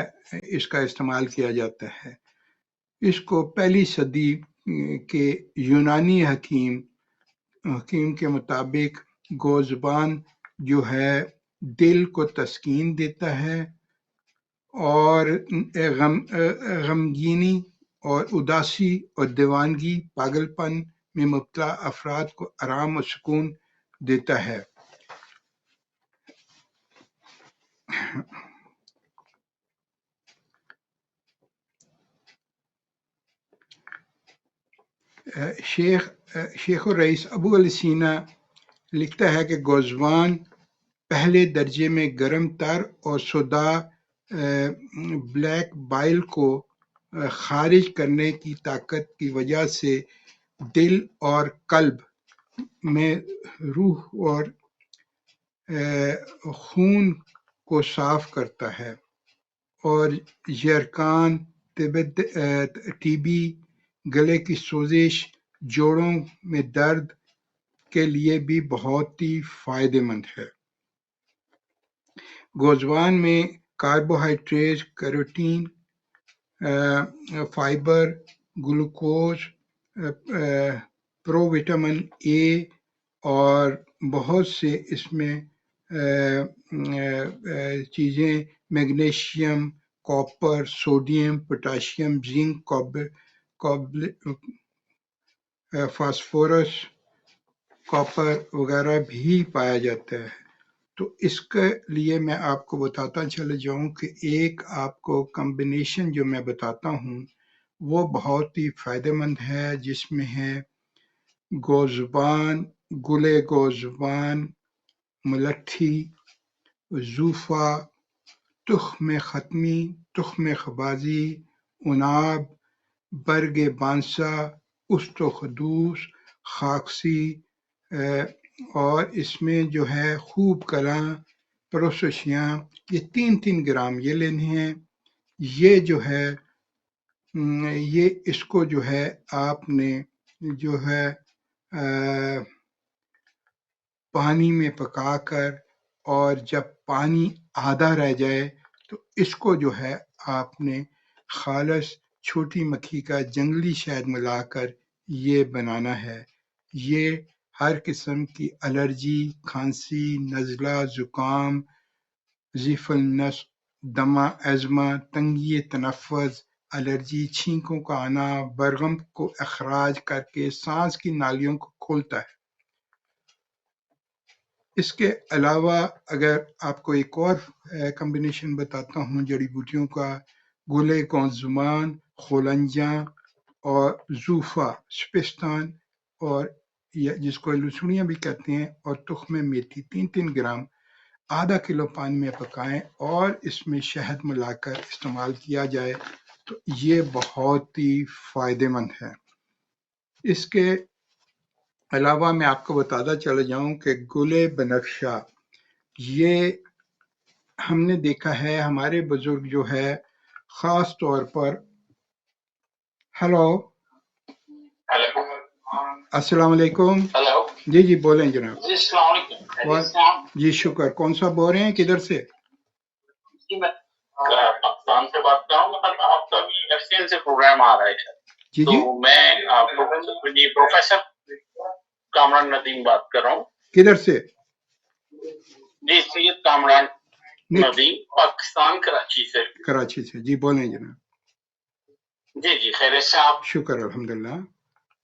اس کا استعمال کیا جاتا ہے. اس کو پہلی صدی کے یونانی حکیم کے مطابق گوزبان جو ہے دل کو تسکین دیتا ہے اور غمگینی اور اداسی اور دیوانگی پاگل پن میں مبتلا افراد کو آرام و سکون دیتا ہے. شیخ الرئیس ابو علی سینا لکھتا ہے کہ گوزبان پہلے درجے میں گرم تر اور سودا بلیک بائل کو خارج کرنے کی طاقت کی وجہ سے دل اور قلب میں روح اور خون کو صاف کرتا ہے اور یرقان، ٹی بی، گلے کی سوزش، جوڑوں میں درد کے لیے بھی بہت ہی فائدہ مند ہے. گوزبان میں carbohydrate, carotene, fibre, glucose, pro vitamin A اور بہت سے اس میں چیزیں magnesium, copper, sodium, potassium, zinc, phosphorus, copper وغیرہ بھی پایا جاتا ہے. تو اس کے لیے میں آپ کو بتاتا چلے جاؤں کہ ایک آپ کو کمبینیشن جو میں بتاتا ہوں وہ بہت ہی فائدہ مند ہے، جس میں ہے گوزبان، گلے گوزبان، ملٹھی، زوفا، تخم ختمی، تخم خبازی، عناب، برگ بانسا، است و خدوس، خاکسی، اور اس میں جو ہے خوب کلاں، پروسوشیاں، یہ 3 گرام یہ لینے ہیں. یہ جو ہے یہ اس کو جو ہے آپ نے جو ہے پانی میں پکا کر اور جب پانی آدھا رہ جائے تو اس کو جو ہے آپ نے خالص چھوٹی مکھی کا جنگلی شہد ملا کر یہ بنانا ہے. یہ ہر قسم کی الرجی، کھانسی، نزلہ، زکام، ضعف النفس، دمہ، ایزما، تنگی تنفس، الرجی، چھینکوں کا آنا، برغم کو اخراج کر کے سانس کی نالیوں کو کھولتا ہے. اس کے علاوہ اگر آپ کو ایک اور کمبینیشن بتاتا ہوں جڑی بوٹیوں کا، گلے گوزبان، خولنجاں اور زوفا، سپستان اور جس کو لسوڑیاں بھی کہتے ہیں، اور تخم میتھی 3 گرام آدھا کلو پانی میں پکائیں اور اس میں شہد ملا کر استعمال کیا جائے تو یہ بہت ہی فائدہ مند ہے. اس کے علاوہ میں آپ کو بتاتا چلا جاؤں کہ گلے بنفشہ، یہ ہم نے دیکھا ہے ہمارے بزرگ جو ہے خاص طور پر ہیلو السلام علیکم. جی جی بولیں جناب. جی السلام علیکم، خیریت سے آپ؟ جی شکر. کون سا بول رہے ہیں, کدھر سے؟ جی میں پاکستان سے بات کر رہا ہوں. مطلب آپ کا بھی ایف سی ایل سے پروگرام آ رہا ہے جی تو جی میں جی پروفیسر کامران ندیم بات کر رہا ہوں. کدھر سے؟ جی سید کامران نہیں، ندیم، پاکستان کراچی سے. کراچی سے. جی بولیں جناب. جی جی خیریت سے آپ؟ شکر الحمدللہ.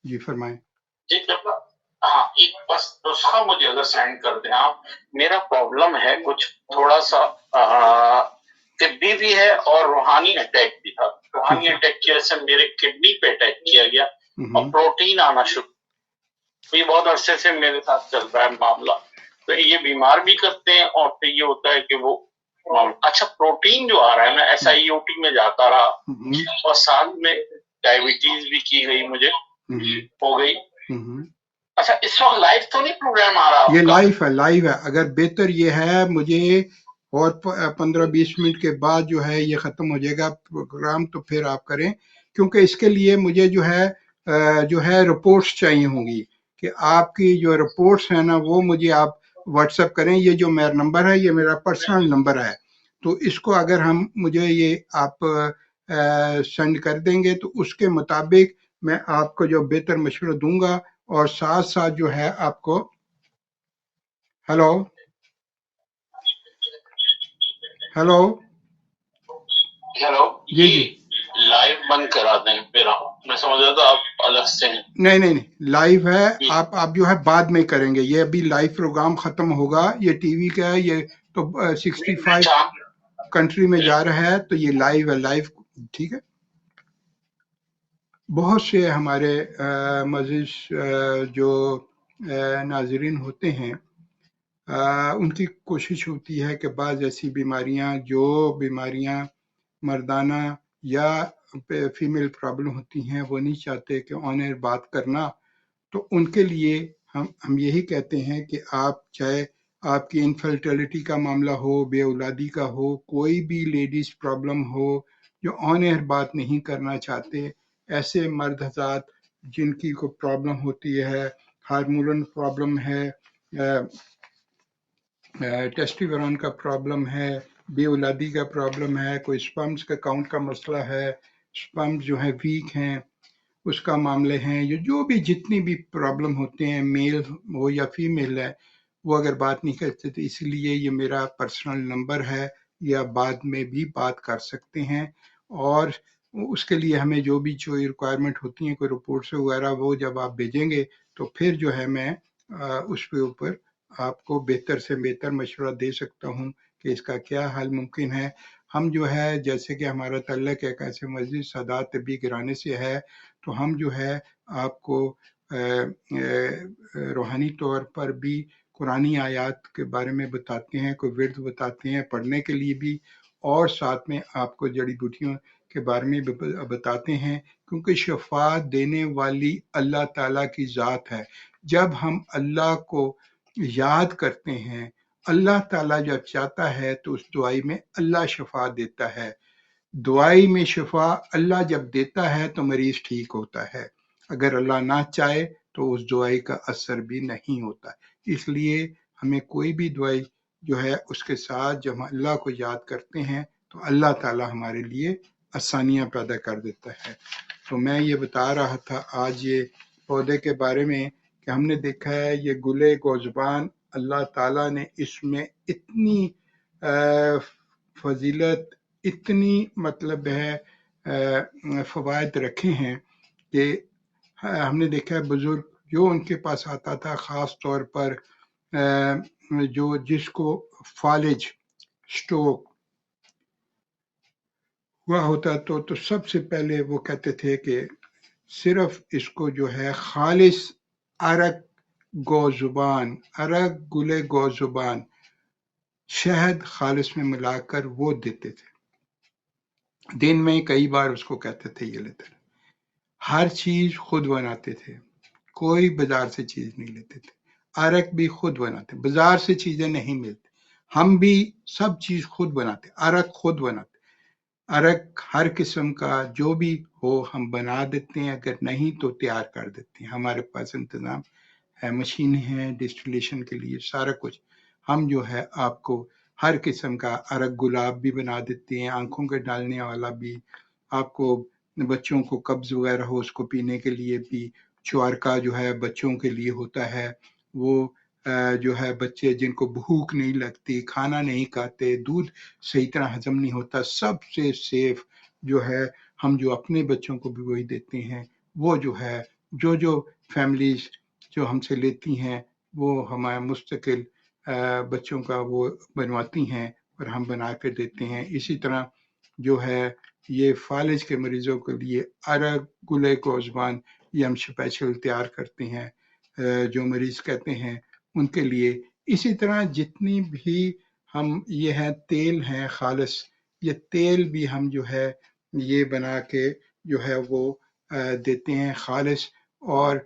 جی فرمائیں. جی ہاں ایک بس نسخہ مجھے اگر سینڈ کر دیں آپ. میرا پرابلم ہے کچھ تھوڑا سا طبی بھی ہے اور روحانی اٹیک بھی تھا. روحانی اٹیک کی وجہ سے میرے کڈنی پہ اٹیک کیا گیا اور پروٹین آنا شروع. یہ بہت عرصے سے میرے ساتھ چل رہا ہے معاملہ. تو یہ بیمار بھی کرتے ہیں اور پھر یہ ہوتا ہے کہ وہ اچھا پروٹین جو آ رہا ہے نا ایس آئی او ٹی میں جاتا رہا اور ساتھ میں ڈائبٹیز بھی کی گئی مجھے ہو گئی. اچھا اس وقت لائیو تو نہیں پروگرام آ رہا؟ یہ لائیو ہے، لائیو ہے. اگر بہتر یہ ہے مجھے اور 15-20 منٹ کے بعد جو ہے یہ ختم ہو جائے گا پروگرام تو پھر آپ کریں، کیونکہ اس کے لیے مجھے جو ہے رپورٹس چاہیے ہوں گی کہ آپ کی جو رپورٹس ہیں نا وہ مجھے آپ واٹس ایپ کریں. یہ جو میرا نمبر ہے یہ میرا پرسنل نمبر ہے، تو اس کو اگر مجھے یہ آپ سینڈ کر دیں گے تو اس کے مطابق میں آپ کو جو بہتر مشورہ دوں گا. اور ساتھ ساتھ جو ہے آپ کو ہیلو ہیلو جی جی لائیو بند کرا دیں میرا. میں سمجھ رہا تھا آپ الگ سے ہیں. نہیں لائیو ہے. آپ جو ہے بعد میں کریں گے. یہ ابھی لائیو پروگرام ختم ہوگا. یہ ٹی وی کا ہے، یہ تو 65 کنٹری میں جا رہا ہے، تو یہ لائیو ہے. لائیو ٹھیک ہے. بہت سے ہمارے معزز جو ناظرین ہوتے ہیں ان کی کوشش ہوتی ہے کہ بعض ایسی بیماریاں مردانہ یا فیمیل پرابلم ہوتی ہیں وہ نہیں چاہتے کہ آن ایئر بات کرنا. تو ان کے لیے ہم یہی کہتے ہیں کہ آپ چاہے آپ کی انفرٹیلٹی کا معاملہ ہو، بے اولادی کا ہو، کوئی بھی لیڈیز پرابلم ہو جو آن ایئر بات نہیں کرنا چاہتے، ایسے مرد حضرات جن کی کوئی پرابلم ہوتی ہے، ہارمونل پرابلم ہے، ٹیسٹیورون کا پرابلم ہے، بے اولادی کا پرابلم ہے، کوئی سپرمز کا کاؤنٹ کا مسئلہ ہے، سپرمز جو ہے ویک ہیں اس کا معاملے ہیں، جو بھی جتنی بھی پرابلم ہوتے ہیں میل ہو یا فیمیل ہے، وہ اگر بات نہیں کرتے تو اس لیے یہ میرا پرسنل نمبر ہے، یا بعد میں بھی بات کر سکتے ہیں. اور اس کے لیے ہمیں جو ریکوائرمنٹ ہوتی ہیں کوئی رپورٹس وغیرہ وہ جب آپ بھیجیں گے تو پھر جو ہے میں اس کے اوپر آپ کو بہتر سے بہتر مشورہ دے سکتا ہوں کہ اس کا کیا حل ممکن ہے. ہم جو ہے جیسے کہ ہمارا تعلق ایک ایسے مسجد سادات طبی گرانے سے ہے، تو ہم جو ہے آپ کو روحانی طور پر بھی قرآنی آیات کے بارے میں بتاتے ہیں، کوئی ورد بتاتے ہیں پڑھنے کے لیے بھی، اور ساتھ میں آپ کو جڑی بوٹیوں کے بارے میں بتاتے ہیں، کیونکہ شفا دینے والی اللہ تعالیٰ کی ذات ہے. جب ہم اللہ کو یاد کرتے ہیں، اللہ تعالیٰ جب چاہتا ہے تو اس دعائی میں اللہ شفا دیتا ہے. دعائی میں شفا اللہ جب دیتا ہے تو مریض ٹھیک ہوتا ہے، اگر اللہ نہ چاہے تو اس دعائی کا اثر بھی نہیں ہوتا. اس لیے ہمیں کوئی بھی دعائی جو ہے اس کے ساتھ جب ہم اللہ کو یاد کرتے ہیں تو اللہ تعالیٰ ہمارے لیے آسانیاں پیدا کر دیتا ہے. تو میں یہ بتا رہا تھا آج یہ پودے کے بارے میں کہ ہم نے دیکھا ہے یہ گلے گوزبان اللہ تعالیٰ نے اس میں اتنی فضیلت، اتنی مطلب ہے فوائد رکھے ہیں کہ ہم نے دیکھا ہے بزرگ جو ان کے پاس آتا تھا، خاص طور پر جس کو فالج سٹروک ہوا ہوتا تو سب سے پہلے وہ کہتے تھے کہ صرف اس کو جو ہے خالص عرق گلے گو زبان شہد خالص میں ملا کر وہ دیتے تھے. دن میں کئی بار اس کو کہتے تھے یہ لیتے تھے. ہر چیز خود بناتے تھے، کوئی بازار سے چیز نہیں لیتے تھے. عرق بھی خود بناتے، بازار سے چیزیں نہیں ملتی. ہم بھی سب چیز خود بناتے، عرق خود بناتے. عرق ہر قسم کا جو بھی ہو ہم بنا دیتے ہیں، اگر نہیں تو تیار کر دیتے ہیں، ہمارے پاس انتظام مشینیں ہیں ڈسٹلیشن کے لیے، سارا کچھ ہم جو ہے آپ کو ہر قسم کا ارگ گلاب بھی بنا دیتے ہیں، آنکھوں کے ڈالنے والا بھی، آپ کو بچوں کو قبض وغیرہ ہو اس کو پینے کے لیے بھی، چوارکا جو ہے بچوں کے لیے ہوتا ہے، وہ جو ہے بچے جن کو بھوک نہیں لگتی، کھانا نہیں کھاتے، دودھ صحیح طرح ہضم نہیں ہوتا، سب سے سیف جو ہے ہم جو اپنے بچوں کو بھی وہی دیتے ہیں، وہ جو ہے جو فیملیز جو ہم سے لیتی ہیں وہ ہمارا مستقل بچوں کا وہ بنواتی ہیں اور ہم بنا کے دیتے ہیں۔ اسی طرح جو ہے یہ فالج کے مریضوں کے لیے ارگ گلے کو زبان یہ ہم اسپیشل تیار کرتے ہیں جو مریض کہتے ہیں ان کے لیے۔ اسی طرح جتنی بھی ہم یہ ہیں تیل ہیں خالص، یہ تیل بھی ہم جو ہے یہ بنا کے جو ہے وہ دیتے ہیں خالص، اور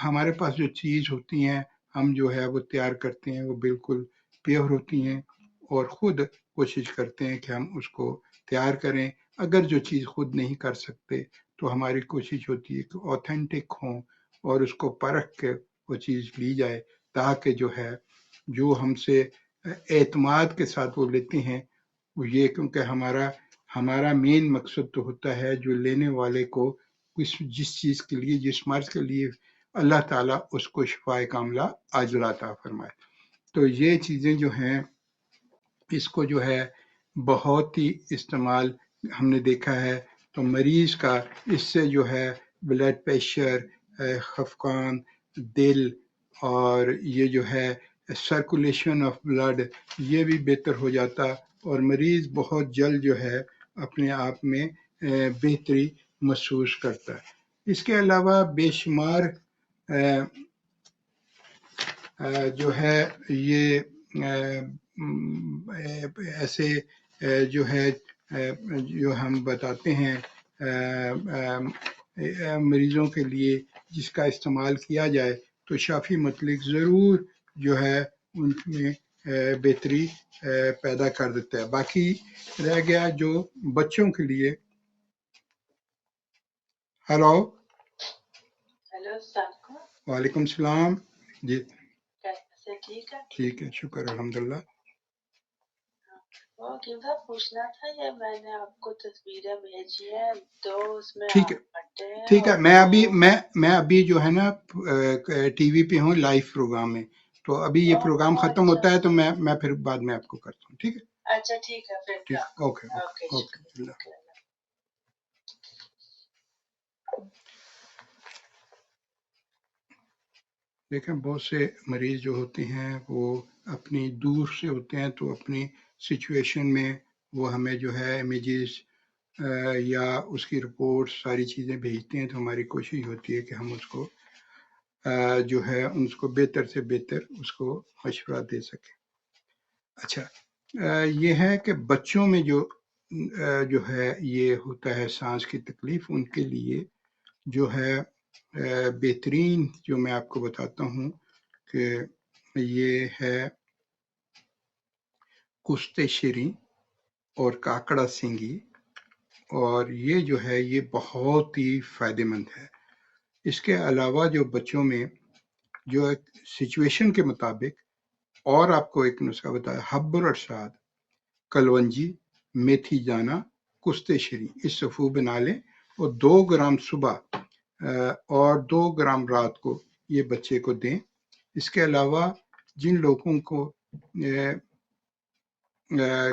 ہمارے پاس جو چیز ہوتی ہیں ہم جو ہے وہ تیار کرتے ہیں وہ بالکل پیور ہوتی ہیں، اور خود کوشش کرتے ہیں کہ ہم اس کو تیار کریں۔ اگر جو چیز خود نہیں کر سکتے تو ہماری کوشش ہوتی ہے کہ اوتھینٹک ہوں اور اس کو پرکھ کے وہ چیز لی جائے، تاکہ جو ہے جو ہم سے اعتماد کے ساتھ وہ لیتے ہیں وہ یہ، کیونکہ ہمارا مین مقصد تو ہوتا ہے جو لینے والے کو جس چیز کے لیے جس مرض کے لیے اللہ تعالیٰ اس کو شفائے کاملہ عاجلہ عطا فرمائے۔ تو یہ چیزیں جو ہیں اس کو جو ہے بہت ہی استعمال ہم نے دیکھا ہے، تو مریض کا اس سے جو ہے بلڈ پریشر، خفقان، دل، اور یہ جو ہے سرکولیشن آف بلڈ یہ بھی بہتر ہو جاتا، اور مریض بہت جلد جو ہے اپنے آپ میں بہتری محسوس کرتا ہے۔ اس کے علاوہ بے شمار جو ہے یہ ایسے جو ہے جو ہم بتاتے ہیں مریضوں کے لیے جس کا استعمال کیا جائے تو شافی مطلق ضرور جو ہے ان میں بہتری پیدا کر دیتا ہے۔ باقی رہ گیا جو بچوں کے لیے۔ ہلو، وعلیکم السلام جی، ٹھیک ہے، شکر الحمدللہ۔ پوچھنا تھا، یہ میں نے آپ کو تصویریں بھیجی ہیں دو، اس میں ٹھیک ہے، ٹھیک ہے، میں ابھی جو ہے نا ٹی وی پہ ہوں لائیو پروگرام میں، تو ابھی یہ پروگرام ختم ہوتا ہے تو میں پھر بعد میں آپ کو کرتا ہوں، ٹھیک ہے؟ اچھا ٹھیک ہے پھر، ٹھیک، اوکے اوکے۔ دیکھیں بہت سے مریض جو ہوتے ہیں وہ اپنی دور سے ہوتے ہیں تو اپنی سچویشن میں وہ ہمیں جو ہے امیجز یا اس کی رپورٹ ساری چیزیں بھیجتے ہیں، تو ہماری کوشش ہوتی ہے کہ ہم اس کو جو ہے اس کو بہتر سے بہتر اس کو مشورہ دے سکیں۔ اچھا، یہ ہے کہ بچوں میں جو ہے یہ ہوتا ہے سانس کی تکلیف، ان کے لیے جو ہے بہترین جو میں آپ کو بتاتا ہوں کہ یہ ہے کشتے شیریں اور کاکڑا سینگی، اور یہ جو ہے یہ بہت ہی فائدہ مند ہے۔ اس کے علاوہ جو بچوں میں جو ایک سچویشن کے مطابق اور آپ کو ایک نسخہ بتایا، حب الارشاد، کلونجی، میتھی دانہ، کشتے شیریں، اس صفو بنا لیں اور 2 گرام صبح اور 2 گرام رات کو یہ بچے کو دیں۔ اس کے علاوہ جن لوگوں کو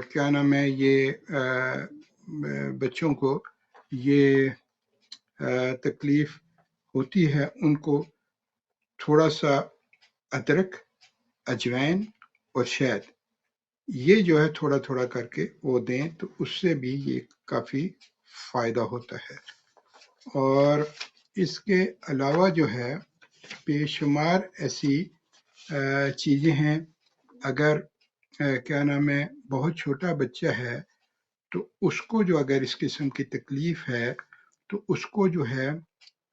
کیا نام ہے یہ بچوں کو یہ تکلیف ہوتی ہے ان کو تھوڑا سا ادرک، اجوائن اور شہد یہ جو ہے تھوڑا تھوڑا کر کے وہ دیں تو اس سے بھی یہ کافی فائدہ ہوتا ہے۔ اور اس کے علاوہ جو ہے بے شمار ایسی چیزیں ہیں، اگر کیا نام ہے بہت چھوٹا بچہ ہے تو اس کو جو اگر اس قسم کی تکلیف ہے تو اس کو جو ہے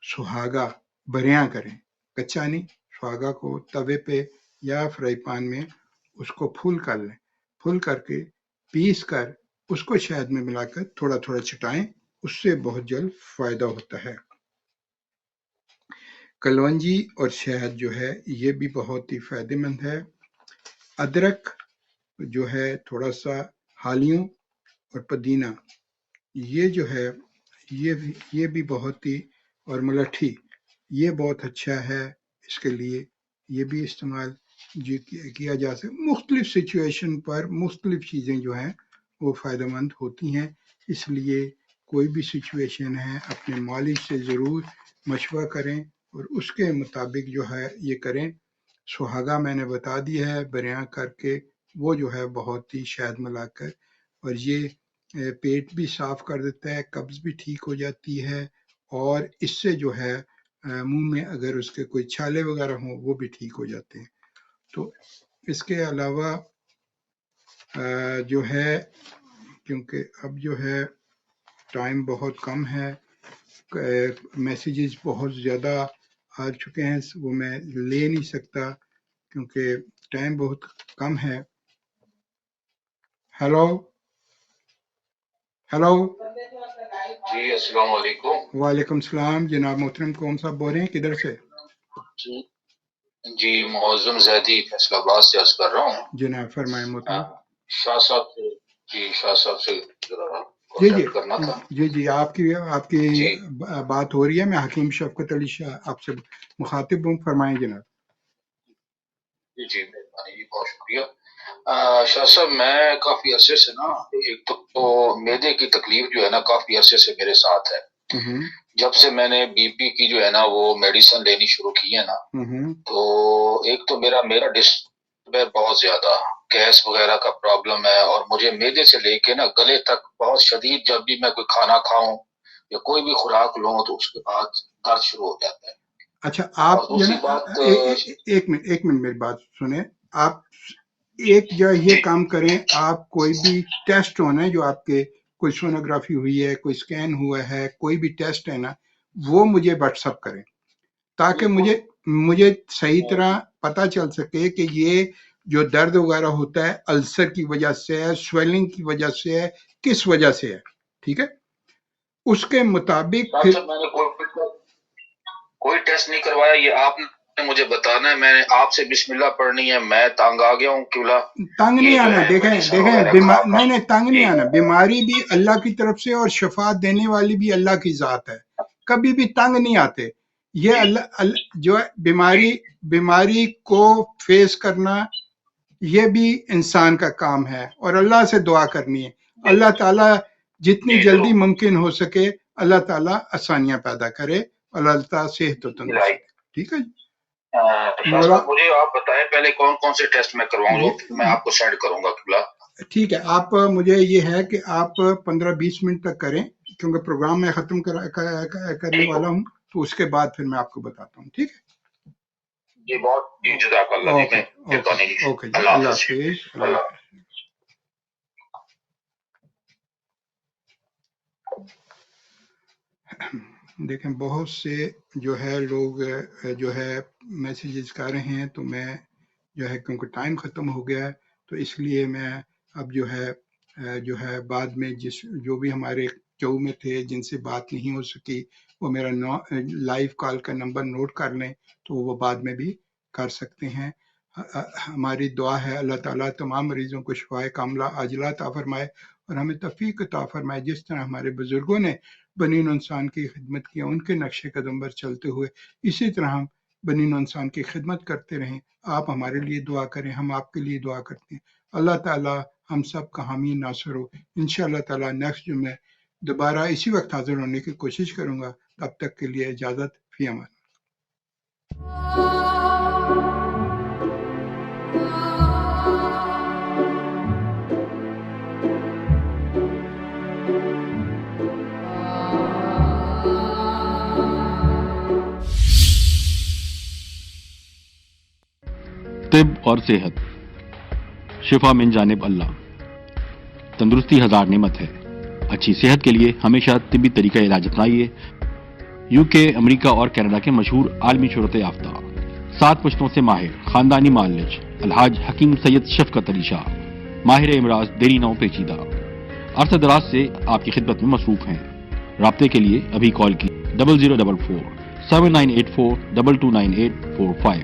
سہاگا بریاں کریں، کچا نہیں، سہاگا کو توے پہ یا فرائی پان میں اس کو پھول کر لیں، پھول کر کے پیس کر اس کو شہد میں ملا کر تھوڑا تھوڑا چٹائیں، اس سے بہت جلد فائدہ ہوتا ہے۔ کلونجی اور شہد جو ہے یہ بھی بہت ہی فائدہ مند ہے. ادرک جو ہے تھوڑا سا، حالیوں اور پودینہ یہ جو ہے یہ بھی بہت ہی، اور ملٹھی یہ بہت اچھا ہے اس کے لیے، یہ بھی استعمال کیا جا سکتا. مختلف سچویشن پر مختلف چیزیں جو ہیں وہ فائدہ مند ہوتی ہیں. اس لیے کوئی بھی سچویشن ہے اپنے مالج سے ضرور مشورہ کریں اور اس کے مطابق جو ہے یہ کریں. سہاگا میں نے بتا دیا ہے، بریاں کر کے وہ جو ہے بہت ہی شہد ملا کر، اور یہ پیٹ بھی صاف کر دیتا ہے، قبض بھی ٹھیک ہو جاتی ہے، اور اس سے جو ہے منہ میں اگر اس کے کوئی چھالے وغیرہ ہوں وہ بھی ٹھیک ہو جاتے ہیں. تو اس کے علاوہ جو ہے، کیونکہ اب جو ہے ٹائم بہت کم ہے، میسیجز بہت زیادہ آ چکے ہیں، وہ میں لے نہیں سکتا کیونکہ ٹائم بہت کم ہے. ہیلو جی السلام علیکم. وعلیکم السلام جناب محترم، کون صاحب بول رہے ہیں، کدھر سے؟ جی معظم زیدی فیصل آباد سے عرض کر رہا ہوں. جناب فرمائیں محترم. شاہ صاحب سے جی کانٹیکٹ کرنا تھا. جی آپ کی بات ہو رہی ہے، میں حکیم شفقت علی شاہ آپ سے مخاطب ہوں، فرمائیں جناب. جی مہربانی جی، بہت شکریہ. شاہ صاحب میں کافی عرصے سے نا، ایک تو معدے کی تکلیف جو ہے نا کافی عرصے سے میرے ساتھ ہے. جب سے میں نے بی پی کی جو ہے نا وہ میڈیسن لینی شروع کی ہے نا، تو ایک تو میرا ڈسٹرب ہے بہت زیادہ، گیس وغیرہ کا پرابلم ہے، اور مجھے معدے سے لے کے نا گلے تک بہت شدید، جب بھی میں کوئی کھانا کھاؤں یا کوئی بھی خوراک لوں تو اس کے بعد درد شروع ہو جاتا ہے. اچھا آپ ایک منٹ میری بات سنیں. آپ ایک جو یہ کام کریں، آپ کوئی بھی ٹیسٹ ہونا ہے جو آپ کے، کوئی سونوگرافی ہوئی ہے، کوئی سکین ہوا ہے، کوئی بھی ٹیسٹ ہے نا، وہ مجھے واٹس ایپ کریں تاکہ مجھے صحیح طرح پتہ چل سکے کہ یہ جو درد وغیرہ ہوتا ہے السر کی وجہ سے ہے، سویلنگ کی وجہ سے ہے، کس وجہ سے ہے. ٹھیک ہے، اس کے مطابق پھر میں نے کوئی ٹیسٹ نہیں کروایا، یہ آپ نے مجھے بتانا ہے. میں نے آپ سے بسم اللہ پڑھنی ہے. میں تنگ آ گیا ہوں. کیوں تنگ نہیں آنا، دیکھیں نہیں تنگ نہیں آنا. بیماری بھی اللہ کی طرف سے اور شفا دینے والی بھی اللہ کی ذات ہے، کبھی بھی تنگ نہیں آتے. یہ اللہ جو بیماری کو فیس کرنا یہ بھی انسان کا کام ہے، اور اللہ سے دعا کرنی ہے. اللہ تعالیٰ جتنی جلدی ممکن ہو سکے اللہ تعالیٰ آسانیاں پیدا کرے، اللہ تعالیٰ صحت و تندرستی. ٹھیک ہے جی. مجھے آپ بتائیں پہلے کون کون سے ٹیسٹ میں کرواؤں، میں آپ کو سینڈ کروں گا. ٹھیک ہے، آپ مجھے یہ ہے کہ آپ 15-20 منٹ تک کریں کیونکہ پروگرام میں ختم کرنے والا ہوں، تو اس کے بعد پھر میں آپ کو بتاتا ہوں. ٹھیک ہے جی، بہت جزاک اللہ جی. اوکے جی، اللہ حافظ. دیکھیں بہت سے جو ہے لوگ جو ہے میسیجز کر رہے ہیں، تو میں جو ہے کیونکہ ٹائم ختم ہو گیا ہے تو اس لیے میں اب جو ہے بعد میں جو بھی ہمارے کیو میں تھے جن سے بات نہیں ہو سکی، وہ میرا لائیو کال کا نمبر نوٹ کر لیں تو وہ بعد میں بھی کر سکتے ہیں. ہماری دعا ہے اللہ تعالیٰ تمام مریضوں کو شفائے کاملہ عاجلہ عطا فرمائے اور ہمیں توفیق عطا فرمائے. جس طرح ہمارے بزرگوں نے بنی نوع انسان کی خدمت کیا، ان کے نقش قدم پر چلتے ہوئے اسی طرح ہم بنی نوع انسان کی خدمت کرتے رہیں. آپ ہمارے لیے دعا کریں، ہم آپ کے لیے دعا کرتے ہیں. اللہ تعالیٰ ہم سب کا حامی ناصر ہو. انشاءاللہ تعالیٰ نیکسٹ جمعے دوبارہ اسی وقت حاضر ہونے کی کوشش کروں گا. تب تک کے لیے اجازت، فی امان. طب اور صحت، شفا من جانب اللہ. تندرستی ہزار نعمت ہے. اچھی صحت کے لیے ہمیشہ طبی طریقہ علاج اپنائیے. UK، امریکہ اور کینیڈا کے مشہور عالمی شہرت یافتہ 7 پشتوں سے ماہر خاندانی معالج الحاج حکیم سید شفقت علی شاہ، ماہر امراض دیری نو پیچیدہ، عرصہ دراز سے آپ کی خدمت میں مصروف ہیں. رابطے کے لیے ابھی کال کی 0044 7984229845.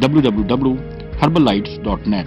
www.herbalites.net.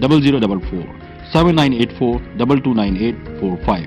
0044 7984229845।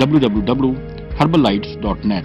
www.herbalites.net.